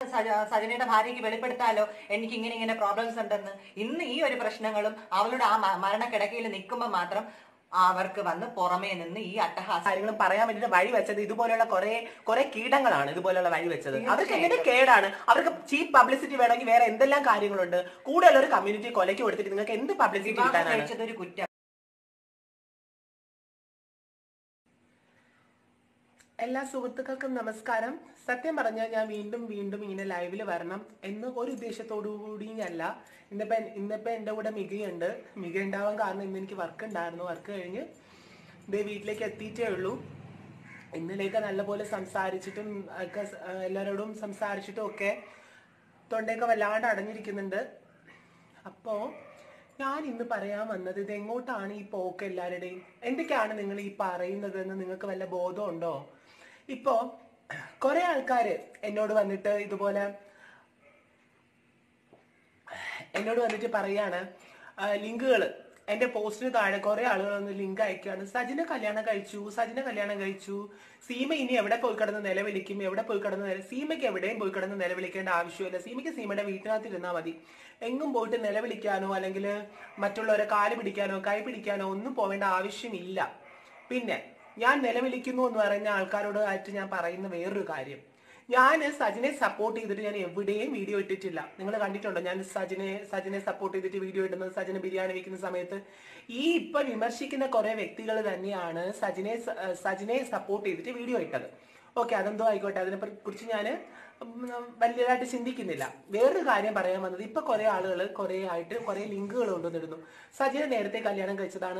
സജനയുടെ ഭാര്യയ്ക്ക് വെളിപ്പെടുത്താലോ എനിക്ക് ഇങ്ങനെ പ്രോബ്ലംസ് ഉണ്ടെന്ന്. ഇന്ന് ഈ ഒരു പ്രശ്നങ്ങളും അവളുടെ ആ മരണക്കിടക്കയിൽ നിൽക്കുമ്പോൾ മാത്രം അവർക്ക് വന്ന് പുറമേ നിന്ന് ഈ അട്ടഹാസ കാര്യങ്ങളും പറയാൻ വേണ്ടിട്ട് വഴി വെച്ചത് ഇതുപോലെയുള്ള കുറെ കീടങ്ങളാണ്. ഇതുപോലെയുള്ള വഴി വെച്ചത് അവർക്ക് എന്തിന്റെ കേടാണ്? അവർക്ക് ചീപ്പ് പബ്ലിസിറ്റി വേണമെങ്കിൽ വേറെ എന്തെല്ലാം കാര്യങ്ങളുണ്ട്. കൂടുതൽ ഒരു കമ്മ്യൂണിറ്റി കൊലയ്ക്ക് കൊടുത്തിട്ട് നിങ്ങൾക്ക് എന്ത് പബ്ലിസിറ്റി കിട്ടാനാണ്? ഒരു കുറ്റം. എല്ലാ സുഹൃത്തുക്കൾക്കും നമസ്കാരം. സത്യം പറഞ്ഞാൽ ഞാൻ വീണ്ടും ഇങ്ങനെ ലൈവിൽ വരണം എന്ന് ഒരു ഉദ്ദേശത്തോടു കൂടിയല്ല. ഇന്നിപ്പോ എൻ്റെ കൂടെ മികയുണ്ട്. മിക ഉണ്ടാവാൻ കാരണം ഇന്ന് എനിക്ക് വർക്ക് ഉണ്ടായിരുന്നു. വർക്ക് കഴിഞ്ഞ് ഇതേ വീട്ടിലേക്ക് എത്തിയിട്ടേ ഉള്ളൂ. ഇന്നലെയൊക്കെ നല്ലപോലെ സംസാരിച്ചിട്ടും ഒക്കെ എല്ലാവരോടും സംസാരിച്ചിട്ടും ഒക്കെ തൊണ്ടയൊക്കെ വല്ലാണ്ട് അടഞ്ഞിരിക്കുന്നുണ്ട്. അപ്പോൾ ഞാൻ ഇന്ന് പറയാൻ വന്നത് ഇത് എങ്ങോട്ടാണ് ഈ പോക്ക് എല്ലാവരുടെയും, എന്തൊക്കെയാണ് നിങ്ങൾ ഈ പറയുന്നത് എന്ന് നിങ്ങൾക്ക് വല്ല ബോധമുണ്ടോ? ഇപ്പോ കുറെ ആൾക്കാര് എന്നോട് വന്നിട്ട് പറയാണ്, ലിങ്കുകൾ എന്റെ പോസ്റ്റിന് താഴെ കുറെ ആളുകൾ വന്ന് ലിങ്ക് അയക്കുകയാണ്. സജിന കല്യാണം കഴിച്ചു, സീമ ഇനി എവിടെ പോയി കിടന്ന് നിലവിളിക്കും, സീമയ്ക്ക് എവിടെയും പോയി കിടന്ന് നിലവിളിക്കേണ്ട ആവശ്യമില്ല. സീമയ്ക്ക് സീമയുടെ വീട്ടിനകത്ത് ഇരുന്നാൽ മതി. എങ്ങും പോയിട്ട് നിലവിളിക്കാനോ അല്ലെങ്കിൽ മറ്റുള്ളവരെ കാല് പിടിക്കാനോ കൈ പിടിക്കാനോ ഒന്നും പോവേണ്ട ആവശ്യമില്ല. പിന്നെ ഞാൻ നിലവിളിക്കുന്നു എന്ന് പറഞ്ഞ ആൾക്കാരോട് ആയിട്ട് ഞാൻ പറയുന്ന വേറൊരു കാര്യം, ഞാൻ സജിനെ സപ്പോർട്ട് ചെയ്തിട്ട് ഞാൻ എവിടെയും വീഡിയോ ഇട്ടിട്ടില്ല. നിങ്ങൾ കണ്ടിട്ടുണ്ടോ ഞാൻ സജിനെ സപ്പോർട്ട് ചെയ്തിട്ട് വീഡിയോ ഇടുന്നത്? സജിന് ബിരിയാണി വെക്കുന്ന സമയത്ത് ഈ ഇപ്പൊ വിമർശിക്കുന്ന കുറെ വ്യക്തികൾ തന്നെയാണ് സജിനെ സപ്പോർട്ട് ചെയ്തിട്ട് വീഡിയോ ഇട്ടത്. ഓക്കെ, അതെന്തോ ആയിക്കോട്ടെ, അതിനെ കുറിച്ച് ഞാൻ വലിയതായിട്ട് ചിന്തിക്കുന്നില്ല. വേറൊരു കാര്യം പറയാൻ വന്നത്, ഇപ്പൊ കുറെ ആളുകൾ കുറെ ലിങ്കുകൾ കൊണ്ടുവന്നിരുന്നു. സജിന നേരത്തെ കല്യാണം കഴിച്ചതാണ്.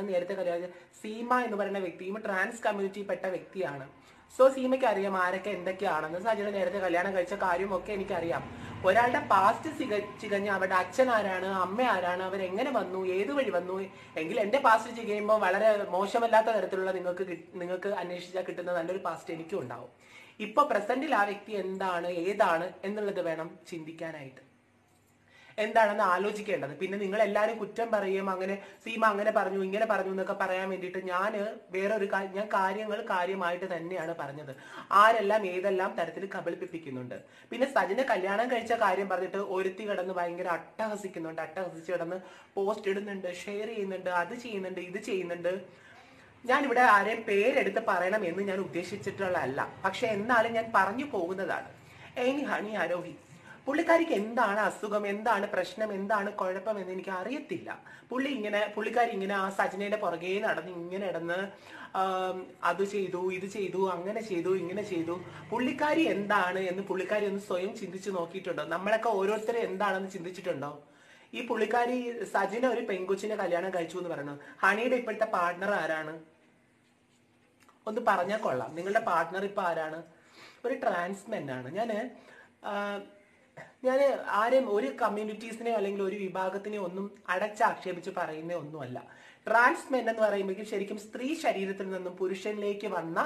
സീമ എന്ന് പറയുന്ന വ്യക്തിയും ട്രാൻസ് കമ്മ്യൂണിറ്റിയിൽപ്പെട്ട വ്യക്തിയാണ്. സോ സീമയ്ക്ക് അറിയാം ആരൊക്കെ എന്തൊക്കെയാണെന്ന്. സജിന നേരത്തെ കല്യാണം കഴിച്ച കാര്യമൊക്കെ എനിക്കറിയാം. ഒരാളുടെ പാസ്റ്റ് ചികഞ്ഞ് അവരുടെ അച്ഛൻ ആരാണ്, അമ്മ ആരാണ്, അവരെങ്ങനെ വന്നു, ഏത് വഴി വന്നു എങ്കിൽ എന്റെ പാസ്റ്റ് ചികയുമ്പോൾ വളരെ മോശമല്ലാത്ത തരത്തിലുള്ള നിങ്ങൾക്ക് അന്വേഷിച്ചാൽ കിട്ടുന്ന നല്ലൊരു പാസ്റ്റ് എനിക്കും ഉണ്ടാവും. ഇപ്പൊ പ്രസന്റിൽ ആ വ്യക്തി ഏതാണ് എന്നുള്ളത് വേണം ചിന്തിക്കാനായിട്ട്, എന്താണെന്ന് ആലോചിക്കേണ്ടത്. പിന്നെ നിങ്ങൾ എല്ലാവരും കുറ്റം പറയും, അങ്ങനെ സീമ അങ്ങനെ പറഞ്ഞു ഇങ്ങനെ പറഞ്ഞു എന്നൊക്കെ പറയാൻ വേണ്ടിയിട്ട് ഞാൻ കാര്യങ്ങൾ കാര്യമായിട്ട് തന്നെയാണ് പറഞ്ഞത്. ആരെല്ലാം ഏതെല്ലാം തരത്തിൽ കബളിപ്പിക്കുന്നുണ്ട്. പിന്നെ സജിനെ കല്യാണം കഴിച്ച കാര്യം പറഞ്ഞിട്ട് ഒരുത്തി കിടന്ന് ഭയങ്കര അട്ടഹസിച്ച് കിടന്ന് പോസ്റ്റ് ഇടുന്നുണ്ട്, ഷെയർ ചെയ്യുന്നുണ്ട്, അത് ചെയ്യുന്നുണ്ട്, ഇത് ചെയ്യുന്നുണ്ട്. ഞാനിവിടെ ആരെയും പേരെടുത്ത് പറയണം എന്ന് ഞാൻ ഉദ്ദേശിച്ചിട്ടുള്ളതല്ല. പക്ഷെ എന്നാലും ഞാൻ പറഞ്ഞു പോകുന്നതാണ്. ഹണി ആരോഹി, പുള്ളിക്കാരിക്ക് എന്താണ് അസുഖം, എന്താണ് പ്രശ്നം, എന്താണ് കുഴപ്പം എന്ന് എനിക്ക് അറിയത്തില്ല. പുള്ളിക്കാരി ഇങ്ങനെ ആ സജിനയുടെ പുറകെ നടന്ന് അത് ചെയ്തു, ഇത് ചെയ്തു, അങ്ങനെ ചെയ്തു, ഇങ്ങനെ ചെയ്തു. പുള്ളിക്കാരി എന്താണ് എന്ന് പുള്ളിക്കാരി ഒന്ന് സ്വയം ചിന്തിച്ചു നോക്കിയിട്ടുണ്ടോ? നമ്മളൊക്കെ ഓരോരുത്തരും എന്താണെന്ന് ചിന്തിച്ചിട്ടുണ്ടോ? ഈ പുള്ളിക്കാരി സജിന ഒരു പെൺകൊച്ചിനെ കല്യാണം കഴിച്ചു എന്ന് പറയുന്നത്. ഹണിയുടെ ഇപ്പോഴത്തെ പാർട്ട്ണർ ആരാണ്? ഒന്ന് പറഞ്ഞാൽ കൊള്ളാം. നിങ്ങളുടെ പാർട്ട്ണർ ഇപ്പൊ ആരാണ്? ഒരു ട്രാൻസ്മെൻ ആണ്. ഞാൻ ആരെയും ഒരു കമ്മ്യൂണിറ്റീസിനെയോ അല്ലെങ്കിൽ ഒരു വിഭാഗത്തിനെയോ ഒന്നും അടച്ചാക്ഷേപിച്ച് പറയുന്ന ഒന്നുമല്ല. ട്രാൻസ്മെൻ എന്ന് പറയുമ്പോഴേക്കും ശരിക്കും സ്ത്രീ ശരീരത്തിൽ നിന്നും പുരുഷനിലേക്ക് വന്ന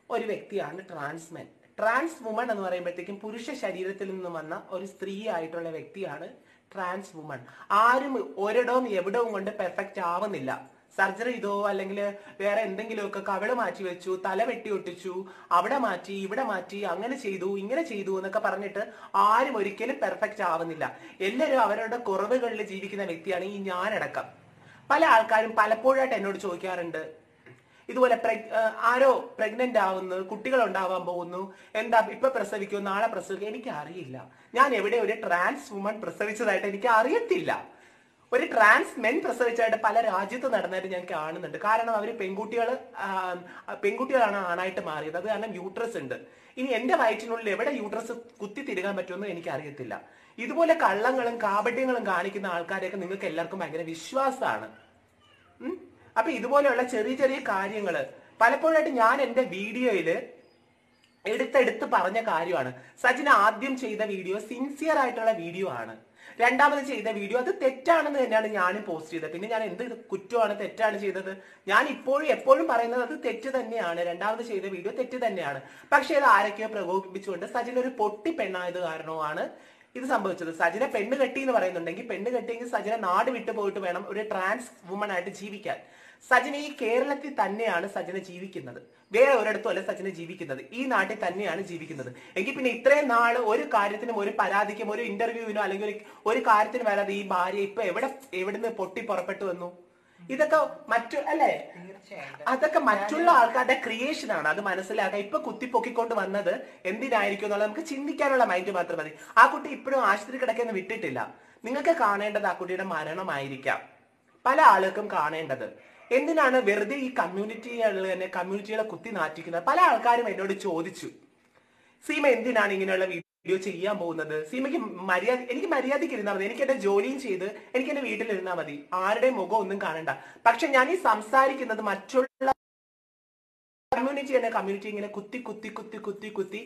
ഒരു വ്യക്തിയാണ് ട്രാൻസ്മെൻ. ട്രാൻസ് വുമൺ എന്ന് പറയുമ്പോഴത്തേക്കും പുരുഷ ശരീരത്തിൽ നിന്നും വന്ന ഒരു സ്ത്രീ ആയിട്ടുള്ള വ്യക്തിയാണ് ട്രാൻസ് വുമൺ. ആരും ഒരിടവും എവിടവും കൊണ്ട് പെർഫെക്റ്റ് ആവുന്നില്ല. സർജറി ചെയ്തോ അല്ലെങ്കിൽ വേറെ എന്തെങ്കിലുമൊക്കെ കവിള് മാറ്റി വെച്ചു, തല വെട്ടി ഒട്ടിച്ചു, അവിടെ മാറ്റി ഇവിടെ മാറ്റി, അങ്ങനെ ചെയ്തു ഇങ്ങനെ ചെയ്തു എന്നൊക്കെ പറഞ്ഞിട്ട് ആരും ഒരിക്കലും പെർഫെക്റ്റ് ആവുന്നില്ല. എല്ലാവരും അവരുടെ കുറവുകളിൽ ജീവിക്കുന്ന വ്യക്തിയാണ് ഈ ഞാനടക്കം. പല ആൾക്കാരും പലപ്പോഴായിട്ട് എന്നോട് ചോദിക്കാറുണ്ട്, ഇതുപോലെ ആരോ പ്രഗ്നന്റ് ആവുന്നു, കുട്ടികൾ ഉണ്ടാവാൻ പോകുന്നു, എന്താ ഇപ്പൊ പ്രസവിക്കും, നാളെ പ്രസവിക്കും, എനിക്ക് അറിയില്ല. ഞാൻ എവിടെ ഒരു ട്രാൻസ് വുമൺ പ്രസവിച്ചതായിട്ട് എനിക്ക് അറിയത്തില്ല. ഒരു ട്രാൻസ് മെൻ പ്രസവിച്ചായിട്ട് പല രാജ്യത്ത് നടന്നായിട്ട് ഞാൻ കാണുന്നുണ്ട്. കാരണം അവർ പെൺകുട്ടികളാണ് ആണായിട്ട് മാറിയത്. അത് കാരണം യൂട്രസ് ഉണ്ട്. ഇനി എന്റെ വയറ്റിനുള്ളിൽ എവിടെ യൂട്രസ് കുത്തി തിരുകാൻ പറ്റുമെന്ന് എനിക്ക് അറിയത്തില്ല. ഇതുപോലെ കള്ളങ്ങളും കാപട്യങ്ങളും കാണിക്കുന്ന ആൾക്കാരെയൊക്കെ നിങ്ങൾക്ക് എല്ലാവർക്കും ഭയങ്കര വിശ്വാസമാണ്. അപ്പൊ ഇതുപോലെയുള്ള ചെറിയ കാര്യങ്ങള് പലപ്പോഴായിട്ട് ഞാൻ എന്റെ വീഡിയോയില് എടുത്തെടുത്ത് പറഞ്ഞ കാര്യമാണ്. സജിന ആദ്യം ചെയ്ത വീഡിയോ സിൻസിയർ ആയിട്ടുള്ള വീഡിയോ ആണ്. രണ്ടാമത് ചെയ്ത വീഡിയോ അത് തെറ്റാണെന്ന് തന്നെയാണ് ഞാനും പോസ്റ്റ് ചെയ്തത്. പിന്നെ ഞാൻ എന്ത് കുറ്റമാണ് തെറ്റാണ് ചെയ്തത്? ഞാൻ എപ്പോഴും പറയുന്നത് അത് തെറ്റ് തന്നെയാണ്. രണ്ടാമത് ചെയ്ത വീഡിയോ തെറ്റ് തന്നെയാണ്. പക്ഷെ അത് ആരൊക്കെയോ പ്രകോപിപ്പിച്ചുകൊണ്ട് സജിന ഒരു പൊട്ടി പെണ്ണായത് കാരണമാണ് ഇത് സംഭവിച്ചത്. സജിന പെണ്ണ് കെട്ടി എന്ന് പറയുന്നുണ്ടെങ്കിൽ പെണ്ണ് കെട്ടിയെങ്കിൽ സജിന നാട് വിട്ടു പോയിട്ട് വേണം ഒരു ട്രാൻസ് വുമൺ ആയിട്ട് ജീവിക്കാൻ. സജിന ഈ കേരളത്തിൽ തന്നെയാണ് സജിന ജീവിക്കുന്നത്, വേറെ ഒരിടത്തും അല്ല സജിന ജീവിക്കുന്നത്, ഈ നാട്ടിൽ തന്നെയാണ് ജീവിക്കുന്നത്. എങ്കിൽ പിന്നെ ഇത്രയും നാള് ഒരു കാര്യത്തിനും ഒരു പരാതിക്കും ഒരു ഇന്റർവ്യൂവിനോ അല്ലെങ്കിൽ ഒരു കാര്യത്തിനും വരാതെ ഈ ഭാര്യ ഇപ്പൊ എവിടുന്ന് പൊട്ടി പുറപ്പെട്ടു വന്നു? ഇതൊക്കെ അല്ലേ, അതൊക്കെ മറ്റുള്ള ആൾക്കാരുടെ ക്രിയേഷൻ ആണ്. അത് മനസ്സിലാക്കുക. ഇപ്പൊ കുത്തിപ്പൊക്കിക്കൊണ്ട് വന്നത് എന്തിനായിരിക്കും എന്നുള്ളത് നമുക്ക് ചിന്തിക്കാനുള്ള മൈൻഡ് മാത്രം മതി. ആ കുട്ടി ഇപ്പോഴും ആശുപത്രി കിടക്കൊന്നും വിട്ടിട്ടില്ല. നിങ്ങൾക്ക് കാണേണ്ടത് ആ കുട്ടിയുടെ മരണമായിരിക്കാം, പല ആളുകൾക്കും കാണേണ്ടത്. എന്തിനാണ് വെറുതെ ഈ കമ്മ്യൂണിറ്റികളെ കുത്തി നാറ്റിക്കുന്നത്? പല ആൾക്കാരും എന്നോട് ചോദിച്ചു, സീമ എന്തിനാണ് ഇങ്ങനെയുള്ള വീഡിയോ ചെയ്യാൻ പോകുന്നത്? സീമയ്ക്ക് എനിക്ക് മര്യാദയ്ക്ക് ഇരുന്നാൽ മതി, എനിക്ക് എന്റെ ജോലിയും ചെയ്ത് എനിക്ക് എന്റെ വീട്ടിലിരുന്നാൽ മതി, ആരുടെയും മുഖം ഒന്നും കാണണ്ട. പക്ഷെ ഞാൻ ഈ സംസാരിക്കുന്നത് മറ്റുള്ള കമ്മ്യൂണിറ്റി ഇങ്ങനെ കുത്തി കുത്തി കുത്തി കുത്തി കുത്തി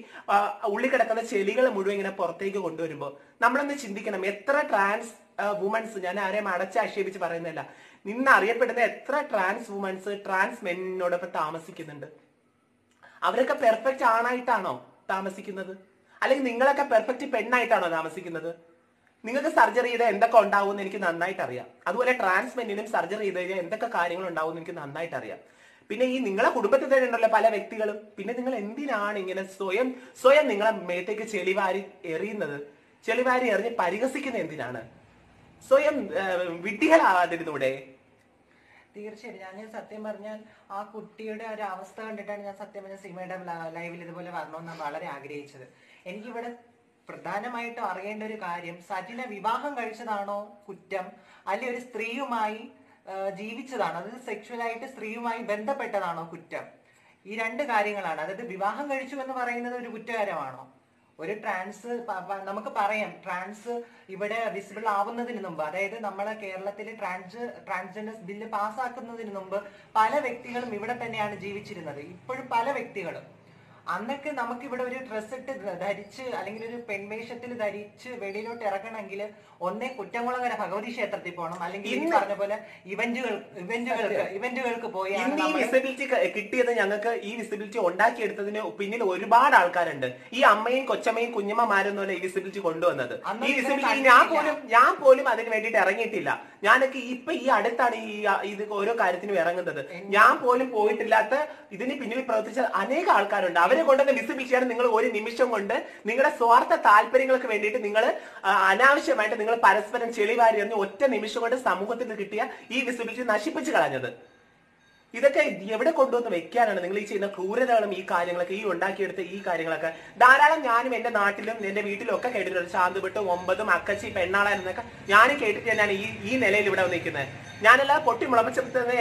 ഉള്ളി കിടക്കുന്ന ചെളികൾ മുഴുവൻ ഇങ്ങനെ പുറത്തേക്ക് കൊണ്ടുവരുമ്പോൾ നമ്മളൊന്ന് ചിന്തിക്കണം. എത്ര ട്രാൻസ് വുമൻസ്, ഞാൻ ആരെയും അടച്ചാക്ഷേപിച്ച് പറയുന്നില്ല, ഇന്ന് അറിയപ്പെടുന്ന എത്ര ട്രാൻസ് വുമൻസ് ട്രാൻസ് മെന്നിനോടൊപ്പം താമസിക്കുന്നുണ്ട്? അവരൊക്കെ പെർഫെക്റ്റ് ആണായിട്ടാണോ താമസിക്കുന്നത്? അല്ലെങ്കിൽ നിങ്ങളൊക്കെ പെർഫെക്റ്റ് പെണ്ണായിട്ടാണോ താമസിക്കുന്നത്? നിങ്ങൾക്ക് സർജറി ചെയ്താൽ എന്തൊക്കെ ഉണ്ടാവും എന്ന് എനിക്ക് നന്നായിട്ട് അറിയാം. അതുപോലെ ട്രാൻസ് മെന്നിനും സർജറി ചെയ്ത് കഴിഞ്ഞാൽ എന്തൊക്കെ കാര്യങ്ങൾ ഉണ്ടാവും എന്ന് എനിക്ക് നന്നായിട്ട് അറിയാം. പിന്നെ ഈ നിങ്ങളെ കുടുംബത്തിൽ തന്നെ ഉണ്ടല്ലോ പല വ്യക്തികളും. പിന്നെ നിങ്ങൾ എന്തിനാണ് ഇങ്ങനെ സ്വയം നിങ്ങളെ മേത്തേക്ക് ചെളിവാരി എറിയുന്നത്? ചെളിവാരി എറിഞ്ഞ് പരിഹസിക്കുന്നത് എന്തിനാണ്? സ്വയം വിഡ്ഢികളാവാതിരുന്നൂടെ? തീർച്ചയായിട്ടും ഞാൻ സത്യം പറഞ്ഞാൽ ആ കുട്ടിയുടെ ഒരു അവസ്ഥ കണ്ടിട്ടാണ് ഞാൻ സത്യം പറഞ്ഞ സീമയുടെ ലൈവിൽ ഇതുപോലെ വരണമെന്ന് വളരെ ആഗ്രഹിച്ചത്. എനിക്കിവിടെ പ്രധാനമായിട്ടും അറിയേണ്ട ഒരു കാര്യം, സജിന വിവാഹം കഴിച്ചതാണോ കുറ്റം, അല്ലെങ്കിൽ ഒരു സ്ത്രീയുമായി ജീവിച്ചതാണോ, അതായത് സെക്ഷുവലായിട്ട് സ്ത്രീയുമായി ബന്ധപ്പെട്ടതാണോ കുറ്റം? ഈ രണ്ട് കാര്യങ്ങളാണ്. അതായത് വിവാഹം കഴിച്ചു എന്ന് പറയുന്നത് ഒരു കുറ്റകരമാണോ? ഒരു ട്രാൻസ് നമുക്ക് പറയാം, ട്രാൻസ് ഇവിടെ വിസിബിൾ ആവുന്നതിന് മുമ്പ്, അതായത് നമ്മളെ കേരളത്തിൽ ട്രാൻസ്ജെൻഡേഴ്സ് ബില്ല് പാസ്സാക്കുന്നതിന് മുമ്പ് പല വ്യക്തികളും ഇവിടെ തന്നെയാണ് ജീവിച്ചിരുന്നത്. ഇപ്പോഴും പല വ്യക്തികളും. അന്നൊക്കെ നമുക്ക് ഇവിടെ ഒരു ഡ്രസ് ഇട്ട് ധരിച്ച് അല്ലെങ്കിൽ ഒരു പെൺവേഷത്തിൽ ധരിച്ച് വെളിയിലോട്ട് ഇറങ്ങണമെങ്കിൽ ഒന്നേ കുറ്റംകുളങ്ങര ഭഗവതി ക്ഷേത്രത്തിൽ പോകണം, അല്ലെങ്കിൽ ഈ പറഞ്ഞ പോലെ ഇവന്റുകൾക്ക് പോയി. ഈ വിസിബിലിറ്റി കിട്ടിയത് ഞങ്ങൾക്ക്, ഈ വിസിബിലിറ്റി ഉണ്ടാക്കിയെടുത്തതിന് പിന്നിൽ ഒരുപാട് ആൾക്കാരുണ്ട്. ഈ അമ്മയും കൊച്ചമ്മയും കുഞ്ഞമ്മമാരെന്നല്ല ഈ വിസിബിലിറ്റി കൊണ്ടുവന്നത്. ഈ വിസിബിലിറ്റി ഞാൻ പോലും അതിന് വേണ്ടിയിട്ട് ഇറങ്ങിയിട്ടില്ല. ഞാനൊക്കെ ഇപ്പൊ ഈ അടുത്താണ് ഇത് ഓരോ കാര്യത്തിനും ഇറങ്ങുന്നത്. ഞാൻ പോലും പോയിട്ടില്ലാത്ത ഇതിന് പിന്നിൽ പ്രവർത്തിച്ച അനേക ആൾക്കാരുണ്ട്. അവരെ കൊണ്ടുവന്ന വിസിബിലിറ്റിയാണ് നിങ്ങൾ ഒരു നിമിഷം കൊണ്ട് നിങ്ങളുടെ സ്വാർത്ഥ താല്പര്യങ്ങൾക്ക് വേണ്ടിയിട്ട് നിങ്ങൾ അനാവശ്യമായിട്ട് നിങ്ങൾ പരസ്പരം ചെളിവാരി എറിഞ്ഞ് ഒറ്റ നിമിഷം കൊണ്ട് സമൂഹത്തിൽ കിട്ടിയ ഈ വിസിബിലിറ്റി നശിപ്പിച്ചു കളഞ്ഞത്. ഇതൊക്കെ എവിടെ കൊണ്ടുവന്ന് വെക്കാനാണ് നിങ്ങൾ ഈ ചെയ്യുന്ന ക്രൂരതകളും ഈ കാര്യങ്ങളൊക്കെ, ഈ ഉണ്ടാക്കിയെടുത്ത ഈ കാര്യങ്ങളൊക്കെ? ധാരാളം ഞാനും എന്റെ നാട്ടിലും എന്റെ വീട്ടിലും ഒക്കെ കേട്ടിട്ടുണ്ട്. ശാന്തുപെട്ടും 9 അക്കച്ചി പെണ്ണാള എന്നൊക്കെ ഞാനും കേട്ടിട്ട് തന്നെയാണ് ഈ നിലയിൽ ഇവിടെ നിൽക്കുന്നത്. ഞാനെല്ലാം പൊട്ടി മുളപ്പിച്ചെടുത്തത്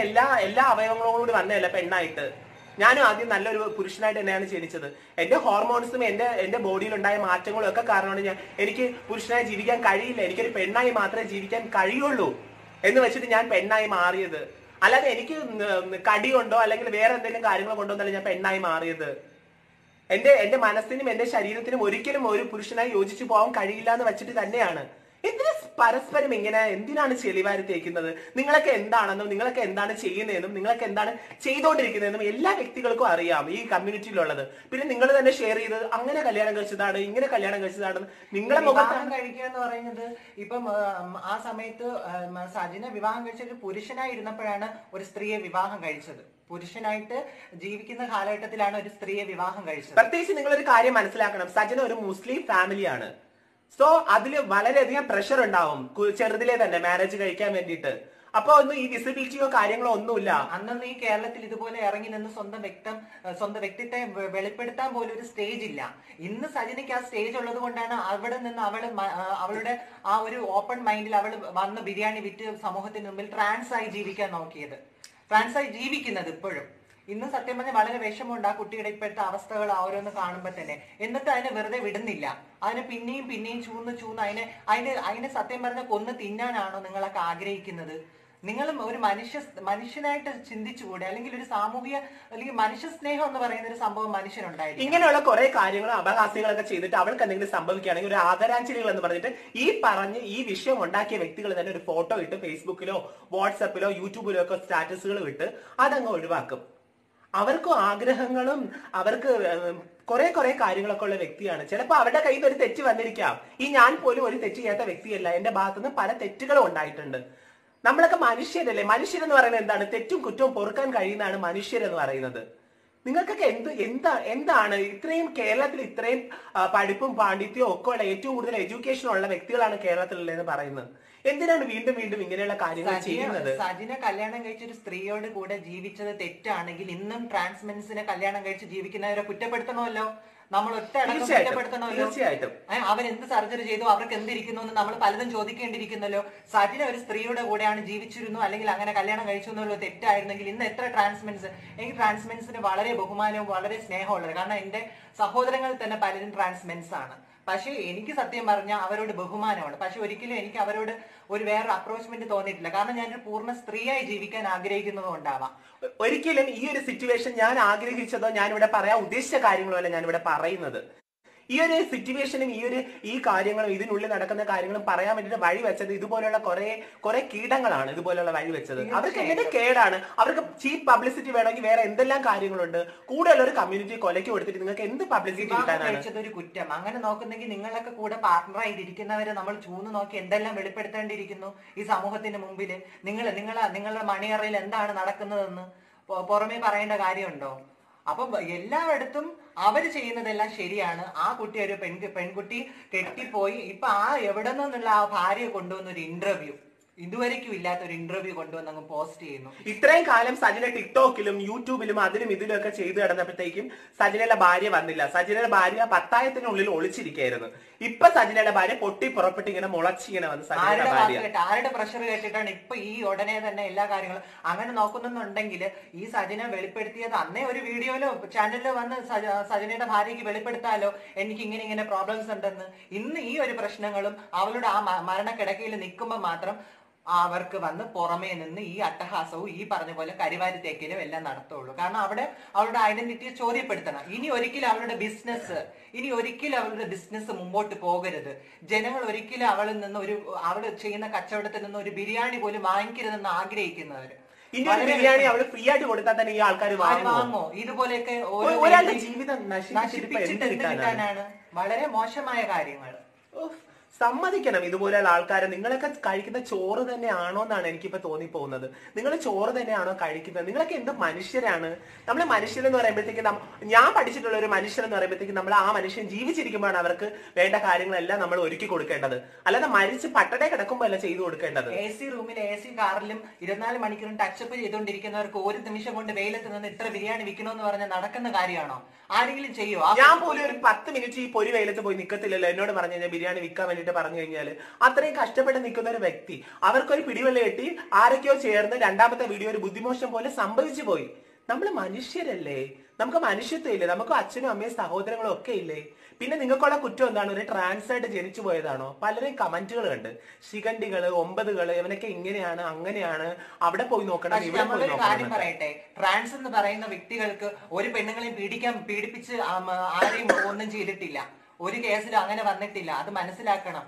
എല്ലാ അവയവങ്ങളോടുകൂടി വന്നതല്ല പെണ്ണായിട്ട്. ഞാനും ആദ്യം നല്ലൊരു പുരുഷനായിട്ട് തന്നെയാണ് ജനിച്ചത്. എന്റെ ഹോർമോൺസും എന്റെ ബോഡിയിൽ ഉണ്ടായ മാറ്റങ്ങളും ഒക്കെ കാരണമാണ് എനിക്ക് പുരുഷനായി ജീവിക്കാൻ കഴിയില്ല, എനിക്കൊരു പെണ്ണായി മാത്രമേ ജീവിക്കാൻ കഴിയുള്ളൂ എന്ന് വെച്ചിട്ട് ഞാൻ പെണ്ണായി മാറിയത്. അല്ലാതെ എനിക്ക് കടി കൊണ്ടോ അല്ലെങ്കിൽ വേറെ എന്തെങ്കിലും കാര്യങ്ങൾ കൊണ്ടോ എന്നല്ല ഞാൻ പെണ്ണായി മാറിയത്. എന്റെ മനസ്സിനും എന്റെ ശരീരത്തിനും ഒരിക്കലും ഒരു പുരുഷനായി യോജിച്ചു പോകാൻ കഴിയില്ല എന്ന് വെച്ചിട്ട് തന്നെയാണ്. എന്തിനാ പരസ്പരം ഇങ്ങനെ എന്തിനാണ് ചെളിവാരി തേക്കുന്നത്? നിങ്ങളൊക്കെ എന്താണെന്നും നിങ്ങളൊക്കെ എന്താണ് ചെയ്യുന്നതെന്നും നിങ്ങളൊക്കെ എന്താണ് ചെയ്തുകൊണ്ടിരിക്കുന്നതെന്നും എല്ലാ വ്യക്തികൾക്കും അറിയാം ഈ കമ്മ്യൂണിറ്റിയിലുള്ളത്. പിന്നെ നിങ്ങൾ തന്നെ ഷെയർ ചെയ്ത് അങ്ങനെ കല്യാണം കഴിച്ചതാണ്, ഇങ്ങനെ കല്യാണം കഴിച്ചതാണ്. നിങ്ങളെ വിവാഹം കഴിക്കുക എന്ന് പറയുന്നത് ഇപ്പം ആ സമയത്ത് സജിന വിവാഹം കഴിച്ച ഒരു പുരുഷനായി ഇരുന്നപ്പോഴാണ് ഒരു സ്ത്രീയെ വിവാഹം കഴിച്ചത്. പുരുഷനായിട്ട് ജീവിക്കുന്ന കാലഘട്ടത്തിലാണ് ഒരു സ്ത്രീയെ വിവാഹം കഴിച്ചത്. പ്രത്യേകിച്ച് നിങ്ങളൊരു കാര്യം മനസ്സിലാക്കണം, സജിന ഒരു മുസ്ലിം ഫാമിലിയാണ്. സോ അതില് വളരെയധികം പ്രഷർ ഉണ്ടാവും ചെറുതിലെ തന്നെ മാരേജ് കഴിക്കാൻ വേണ്ടിയിട്ട്. അപ്പൊ ഒന്നും ഈ വിസിബിലിറ്റിയോ കാര്യങ്ങളോ ഒന്നുമില്ല. അന്നൊന്നും ഈ കേരളത്തിൽ ഇതുപോലെ ഇറങ്ങി നിന്ന് സ്വന്തം വ്യക്തിത്വം വെളിപ്പെടുത്താൻ പോലും ഒരു സ്റ്റേജ് ഇല്ല. ഇന്ന് സജിനയ്ക്ക് ആ സ്റ്റേജ് ഉള്ളത് കൊണ്ടാണ് അവിടെ നിന്ന് അവളുടെ ആ ഒരു ഓപ്പൺ മൈൻഡിൽ അവൾ വന്ന് ബിരിയാണി വിറ്റ് സമൂഹത്തിന് മുമ്പിൽ ട്രാൻസ് ആയി ജീവിക്കാൻ നോക്കിയത്, ട്രാൻസ് ആയി ജീവിക്കുന്നത് ഇപ്പോഴും. ഇന്ന് സത്യം പറഞ്ഞാൽ വളരെ വിഷമമുണ്ട് ആ കുട്ടിയുടെ ഇപ്പോഴത്തെ അവസ്ഥകൾ ഓരോന്ന് കാണുമ്പോൾ തന്നെ. എന്നിട്ട് അതിനെ വെറുതെ വിടുന്നില്ല, അതിനെ പിന്നെയും ചൂന്ന് അതിനെ സത്യം പറഞ്ഞാൽ കൊന്ന് തിന്നാനാണോ നിങ്ങളൊക്കെ ആഗ്രഹിക്കുന്നത്? നിങ്ങളും ഒരു മനുഷ്യനായിട്ട് ചിന്തിച്ചുകൂടെ? അല്ലെങ്കിൽ ഒരു സാമൂഹിക അല്ലെങ്കിൽ മനുഷ്യ സ്നേഹം എന്ന് പറയുന്ന ഒരു സംഭവം മനുഷ്യനുണ്ടായിരുന്നു. ഇങ്ങനെയുള്ള കുറെ കാര്യങ്ങളും അപഹാസ്യങ്ങളൊക്കെ ചെയ്തിട്ട് അവൾക്ക് എന്തെങ്കിലും സംഭവിക്കുകയാണെങ്കിൽ ഒരു ആദരാഞ്ജലികൾ എന്ന് പറഞ്ഞിട്ട് ഈ വിഷയം ഉണ്ടാക്കിയ വ്യക്തികൾ തന്നെ ഒരു ഫോട്ടോ ഇട്ട് ഫേസ്ബുക്കിലോ വാട്സാപ്പിലോ യൂട്യൂബിലോ ഒക്കെ സ്റ്റാറ്റസുകൾ വിട്ട് അതങ്ങ് ഒഴിവാക്കും. അവർക്കും ആഗ്രഹങ്ങളും അവർക്ക് കുറെ കാര്യങ്ങളൊക്കെ ഉള്ള വ്യക്തിയാണ്. ചിലപ്പോൾ അവരുടെ കയ്യിൽ നിന്ന് ഒരു തെറ്റ് വന്നിരിക്കാം. ഞാൻ പോലും ഒരു തെറ്റ് ചെയ്യാത്ത വ്യക്തിയല്ല. എന്റെ ഭാഗത്തുനിന്ന് പല തെറ്റുകളും ഉണ്ടായിട്ടുണ്ട്. നമ്മളൊക്കെ മനുഷ്യരല്ലേ? മനുഷ്യരെന്ന് പറയുന്നത് എന്താണ്? തെറ്റും കുറ്റവും പൊറുക്കാൻ കഴിയുന്നതാണ് മനുഷ്യരെന്ന് പറയുന്നത്. നിങ്ങൾക്കൊക്കെ എന്താണ് ഇത്രയും കേരളത്തിൽ ഇത്രയും പഠിപ്പും പാണ്ഡിത്യവും ഒക്കെ ഉള്ള ഏറ്റവും കൂടുതൽ എഡ്യൂക്കേഷൻ ഉള്ള വ്യക്തികളാണ് കേരളത്തിലുള്ളതെന്ന് പറയുന്നത്. എന്തിനാണ് വീണ്ടും വീണ്ടും ഇങ്ങനെയുള്ള കാര്യങ്ങൾ ചെയ്യുന്നത്? സജിന കല്യാണം കഴിച്ച ഒരു സ്ത്രീയോട് കൂടെ ജീവിച്ചത് തെറ്റാണെങ്കിൽ ഇന്നും ട്രാൻസ്മെൻസിനെ കല്യാണം കഴിച്ച് ജീവിക്കുന്നവരെ കുറ്റപ്പെടുത്തണമല്ലോ. നമ്മൾ ഒറ്റ അടക്കം കുറ്റപ്പെടുത്തണമല്ലോ. തീർച്ചയായിട്ടും അവരെന്ത് സർജറി ചെയ്തു, അവർക്ക് എന്തിരിക്കുന്നു എന്ന് നമ്മൾ പലതും ചോദിക്കേണ്ടിയിരിക്കുന്നല്ലോ. സജിന ഒരു സ്ത്രീയുടെ കൂടെയാണ് ജീവിച്ചിരുന്നു, അല്ലെങ്കിൽ അങ്ങനെ കല്യാണം കഴിച്ചു എന്നുള്ളത് തെറ്റായിരുന്നെങ്കിൽ ഇന്ന് എത്ര ട്രാൻസ്മെൻസ്. എനിക്ക് ട്രാൻസ്മെൻസിന് വളരെ ബഹുമാനവും വളരെ സ്നേഹമുള്ളത്. കാരണം എന്റെ സഹോദരങ്ങൾ തന്നെ പലരും ട്രാൻസ്മെൻസ് ആണ്. പക്ഷെ എനിക്ക് സത്യം പറഞ്ഞാൽ അവരോട് ബഹുമാനമാണ്. പക്ഷെ ഒരിക്കലും എനിക്ക് അവരോട് ഒരു വേറെ അപ്രോച്ച്മെന്റ് തോന്നിയിട്ടില്ല. കാരണം ഞാനൊരു പൂർണ്ണ സ്ത്രീയായി ജീവിക്കാൻ ആഗ്രഹിക്കുന്നത് കൊണ്ടാവാം. ഒരിക്കലും ഈ ഒരു സിറ്റുവേഷൻ ഞാൻ ആഗ്രഹിച്ചതോ ഞാനിവിടെ പറയാൻ ഉദ്ദേശിച്ച കാര്യങ്ങളോ അല്ല ഞാനിവിടെ പറയുന്നത്. ഈ ഒരു സിറ്റുവേഷനും ഈ കാര്യങ്ങളും ഇതിനുള്ളിൽ നടക്കുന്ന കാര്യങ്ങളും പറയാൻ വേണ്ടിയിട്ട് വഴി വെച്ചത് ഇതുപോലുള്ള കുറെ കീടങ്ങളാണ്. ഇതുപോലുള്ള വഴി വെച്ചത് അവർക്ക് എന്തിന്റെ കേടാണ്? അവർക്ക് ചീപ്പ് പബ്ലിസിറ്റി വേണമെങ്കിൽ വേറെ എന്തെല്ലാം കാര്യങ്ങളുണ്ട്. കൂടുതൽ ഒരു കമ്മ്യൂണിറ്റി കൊലയ്ക്ക് കൊടുത്തിട്ട് നിങ്ങൾക്ക് എന്ത് പബ്ലിസിറ്റി കിട്ടാനാണ്? ഒരു കുറ്റം അങ്ങനെ നോക്കുന്നെങ്കിൽ നിങ്ങളൊക്കെ കൂടെ പാർട്ട്ണറായി ഇരിക്കുന്നവരെ നമ്മൾ ചൂന്ന് നോക്കി എന്തെല്ലാം വെളിപ്പെടുത്തേണ്ടിയിരിക്കുന്നു ഈ സമൂഹത്തിന് മുമ്പിൽ. നിങ്ങളുടെ മണിയറയിൽ എന്താണ് നടക്കുന്നതെന്ന് പുറമേ പറയേണ്ട കാര്യമുണ്ടോ? അപ്പം എല്ലായിടത്തും അവര് ചെയ്യുന്നതെല്ലാം ശരിയാണ്. ആ കുട്ടി ഒരു പെൺകുട്ടി കെട്ടിപ്പോയി ഇപ്പൊ എവിടെ നിന്നുള്ള ആ ഭാര്യയെ കൊണ്ടുവന്ന ഒരു ഇന്റർവ്യൂ, ഇതുവരെയ്ക്കും ഇല്ലാത്ത ഒരു ഇന്റർവ്യൂ കൊണ്ടുവന്ന് അങ്ങ് പോസ്റ്റ് ചെയ്യുന്നു. ഇത്രയും കാലം സജിന ടിക്ടോക്കിലും യൂട്യൂബിലും അതിലും ഇതിലും ഒക്കെ ചെയ്തു കിടന്നപ്പോഴത്തേക്കും സജിനയുടെ ഭാര്യ വന്നില്ല. സജിനയുടെ ഭാര്യ പത്തായത്തിനുള്ളിൽ ഒളിച്ചിരിക്കുകയായിരുന്നു. ഇപ്പൊ സജിനയുടെ ഭാര്യ പൊട്ടി പുറപ്പെട്ട് ഇങ്ങനെ മുളച്ചിങ്ങനെ വന്ന് സജിനയുടെ ഭാര്യ ആരുടെ പ്രഷർ കേട്ടിട്ടാണ് ഇപ്പൊ ഈ ഉടനെ തന്നെ എല്ലാ കാര്യങ്ങളും അങ്ങനെ നോക്കുന്നുണ്ടെങ്കിൽ ഈ സജിന വെളിപ്പെടുത്തിയത് അന്നേ ഒരു വീഡിയോയിലോ ചാനലിലോ വന്ന് സജിനയുടെ ഭാര്യയ്ക്ക് വെളിപ്പെടുത്താലോ എനിക്ക് ഇങ്ങനെ പ്രോബ്ലംസ് ഉണ്ടെന്ന്. ഇന്ന് ഈ ഒരു പ്രശ്നങ്ങളും അവളുടെ ആ മരണക്കിടക്കയിൽ നിൽക്കുമ്പോൾ മാത്രം അവർക്ക് വന്ന് പുറമേ നിന്ന് ഈ അട്ടഹാസവും ഈ പറഞ്ഞ പോലെ കരിവാരി തേക്കലും എല്ലാം നടത്തുള്ളൂ. കാരണം അവിടെ അവളുടെ ഐഡന്റിറ്റിയെ ചോദ്യപ്പെടുത്തണം. ഇനി ഒരിക്കലും അവളുടെ ബിസിനസ് മുമ്പോട്ട് പോകരുത്. ജനങ്ങൾ ഒരിക്കലും അവൾ ചെയ്യുന്ന കച്ചവടത്തിൽ നിന്ന് ഒരു ബിരിയാണി പോലും വാങ്ങിക്കരുതെന്ന് ആഗ്രഹിക്കുന്നവര്. ബിരിയാണി അവള് ഫ്രീ ആയിട്ട് കൊടുത്താൽ തന്നെ ഈ ആൾക്കാർ വാങ്ങോ? ഇതുപോലെയൊക്കെ ഒരാളുടെ ജീവിതം നശിപ്പിച്ചിട്ട് എന്ത് കിട്ടാനാണ്? വളരെ മോശമായ കാര്യങ്ങൾ. സമ്മതിക്കണം ഇതുപോലെയുള്ള ആൾക്കാരെ. നിങ്ങളൊക്കെ കഴിക്കുന്ന ചോറ് തന്നെയാണോ എന്നാണ് എനിക്കിപ്പോ തോന്നിപ്പോകുന്നത്. നിങ്ങൾ ചോറ് തന്നെയാണോ കഴിക്കുന്നത്? നിങ്ങളൊക്കെ എന്ത് മനുഷ്യരാണ്? നമ്മളെ മനുഷ്യരെന്ന് പറയുമ്പോഴത്തേക്ക് ഞാൻ പഠിച്ചിട്ടുള്ള ഒരു മനുഷ്യരെന്ന് പറയുമ്പോഴത്തേക്ക് നമ്മൾ ആ മനുഷ്യൻ ജീവിച്ചിരിക്കുമ്പോഴാണ് അവർക്ക് വേണ്ട കാര്യങ്ങളെല്ലാം നമ്മൾ ഒരുക്കി കൊടുക്കേണ്ടത്. അല്ലാതെ മരിച്ച് പട്ടടെ കിടക്കുമ്പോ അല്ല ചെയ്തു കൊടുക്കേണ്ടത്. AC റൂമിൽ AC കാറിലും 24 മണിക്കൂറും ടച്ചപ്പ് ചെയ്തുകൊണ്ടിരിക്കുന്നവർക്ക് ഒരു നിമിഷം കൊണ്ട് വെയിലത്ത് നിന്ന് ഇത്ര ബിരിയാണി വിൽക്കണമെന്ന് പറഞ്ഞാൽ നടക്കുന്ന കാര്യമാണോ? ആരെങ്കിലും ചെയ്യോ? ഞാൻ പോലും ഒരു 10 മിനിറ്റ് ഈ പൊരി വെയിലത്ത് പോയി നിൽക്കത്തില്ലല്ലോ. എന്നോട് പറഞ്ഞു കഴിഞ്ഞാൽ ബിരിയാണി വിൽക്കാൻ വേണ്ടിട്ട് പറഞ്ഞു കഴിഞ്ഞാൽ അത്രയും കഷ്ടപ്പെട്ട് നിൽക്കുന്ന ഒരു വ്യക്തി അവർക്കൊരു പിടിവെള്ള കെട്ടി ആരൊക്കെയോ ചേർന്ന് രണ്ടാമത്തെ വീഡിയോ ഒരു ബുദ്ധിമോശം പോലെ സംഭവിച്ചു പോയി. നമ്മൾ മനുഷ്യരല്ലേ? നമുക്ക് മനുഷ്യത്വം ഇല്ലേ? നമുക്ക് അച്ഛനും അമ്മയും സഹോദരങ്ങളും ഒക്കെ ഇല്ലേ? പിന്നെ നിങ്ങൾക്കുള്ള കുറ്റം എന്താണ്? ഒരു ട്രാൻസായിട്ട് ജനിച്ചു പോയതാണോ? പലരും കമന്റുകൾ കണ്ട് ശിഖണ്ഡികള് 9കള് ഇവനൊക്കെ ഇങ്ങനെയാണ് അങ്ങനെയാണ്, അവിടെ പോയി നോക്കണം ഇവിടെ പോയി നോക്കണം. കാര്യം പറയട്ടെ, ട്രാൻസ് എന്ന് പറയുന്ന വ്യക്തികൾക്ക് ഒരു പെണ്ണുങ്ങളെ പീഡിപ്പിച്ച് ആരെയും ഒന്നും ചെയ്തിട്ടില്ല. ഒരു കേസിലും അങ്ങനെ വന്നിട്ടില്ല. അത് മനസ്സിലാക്കണം.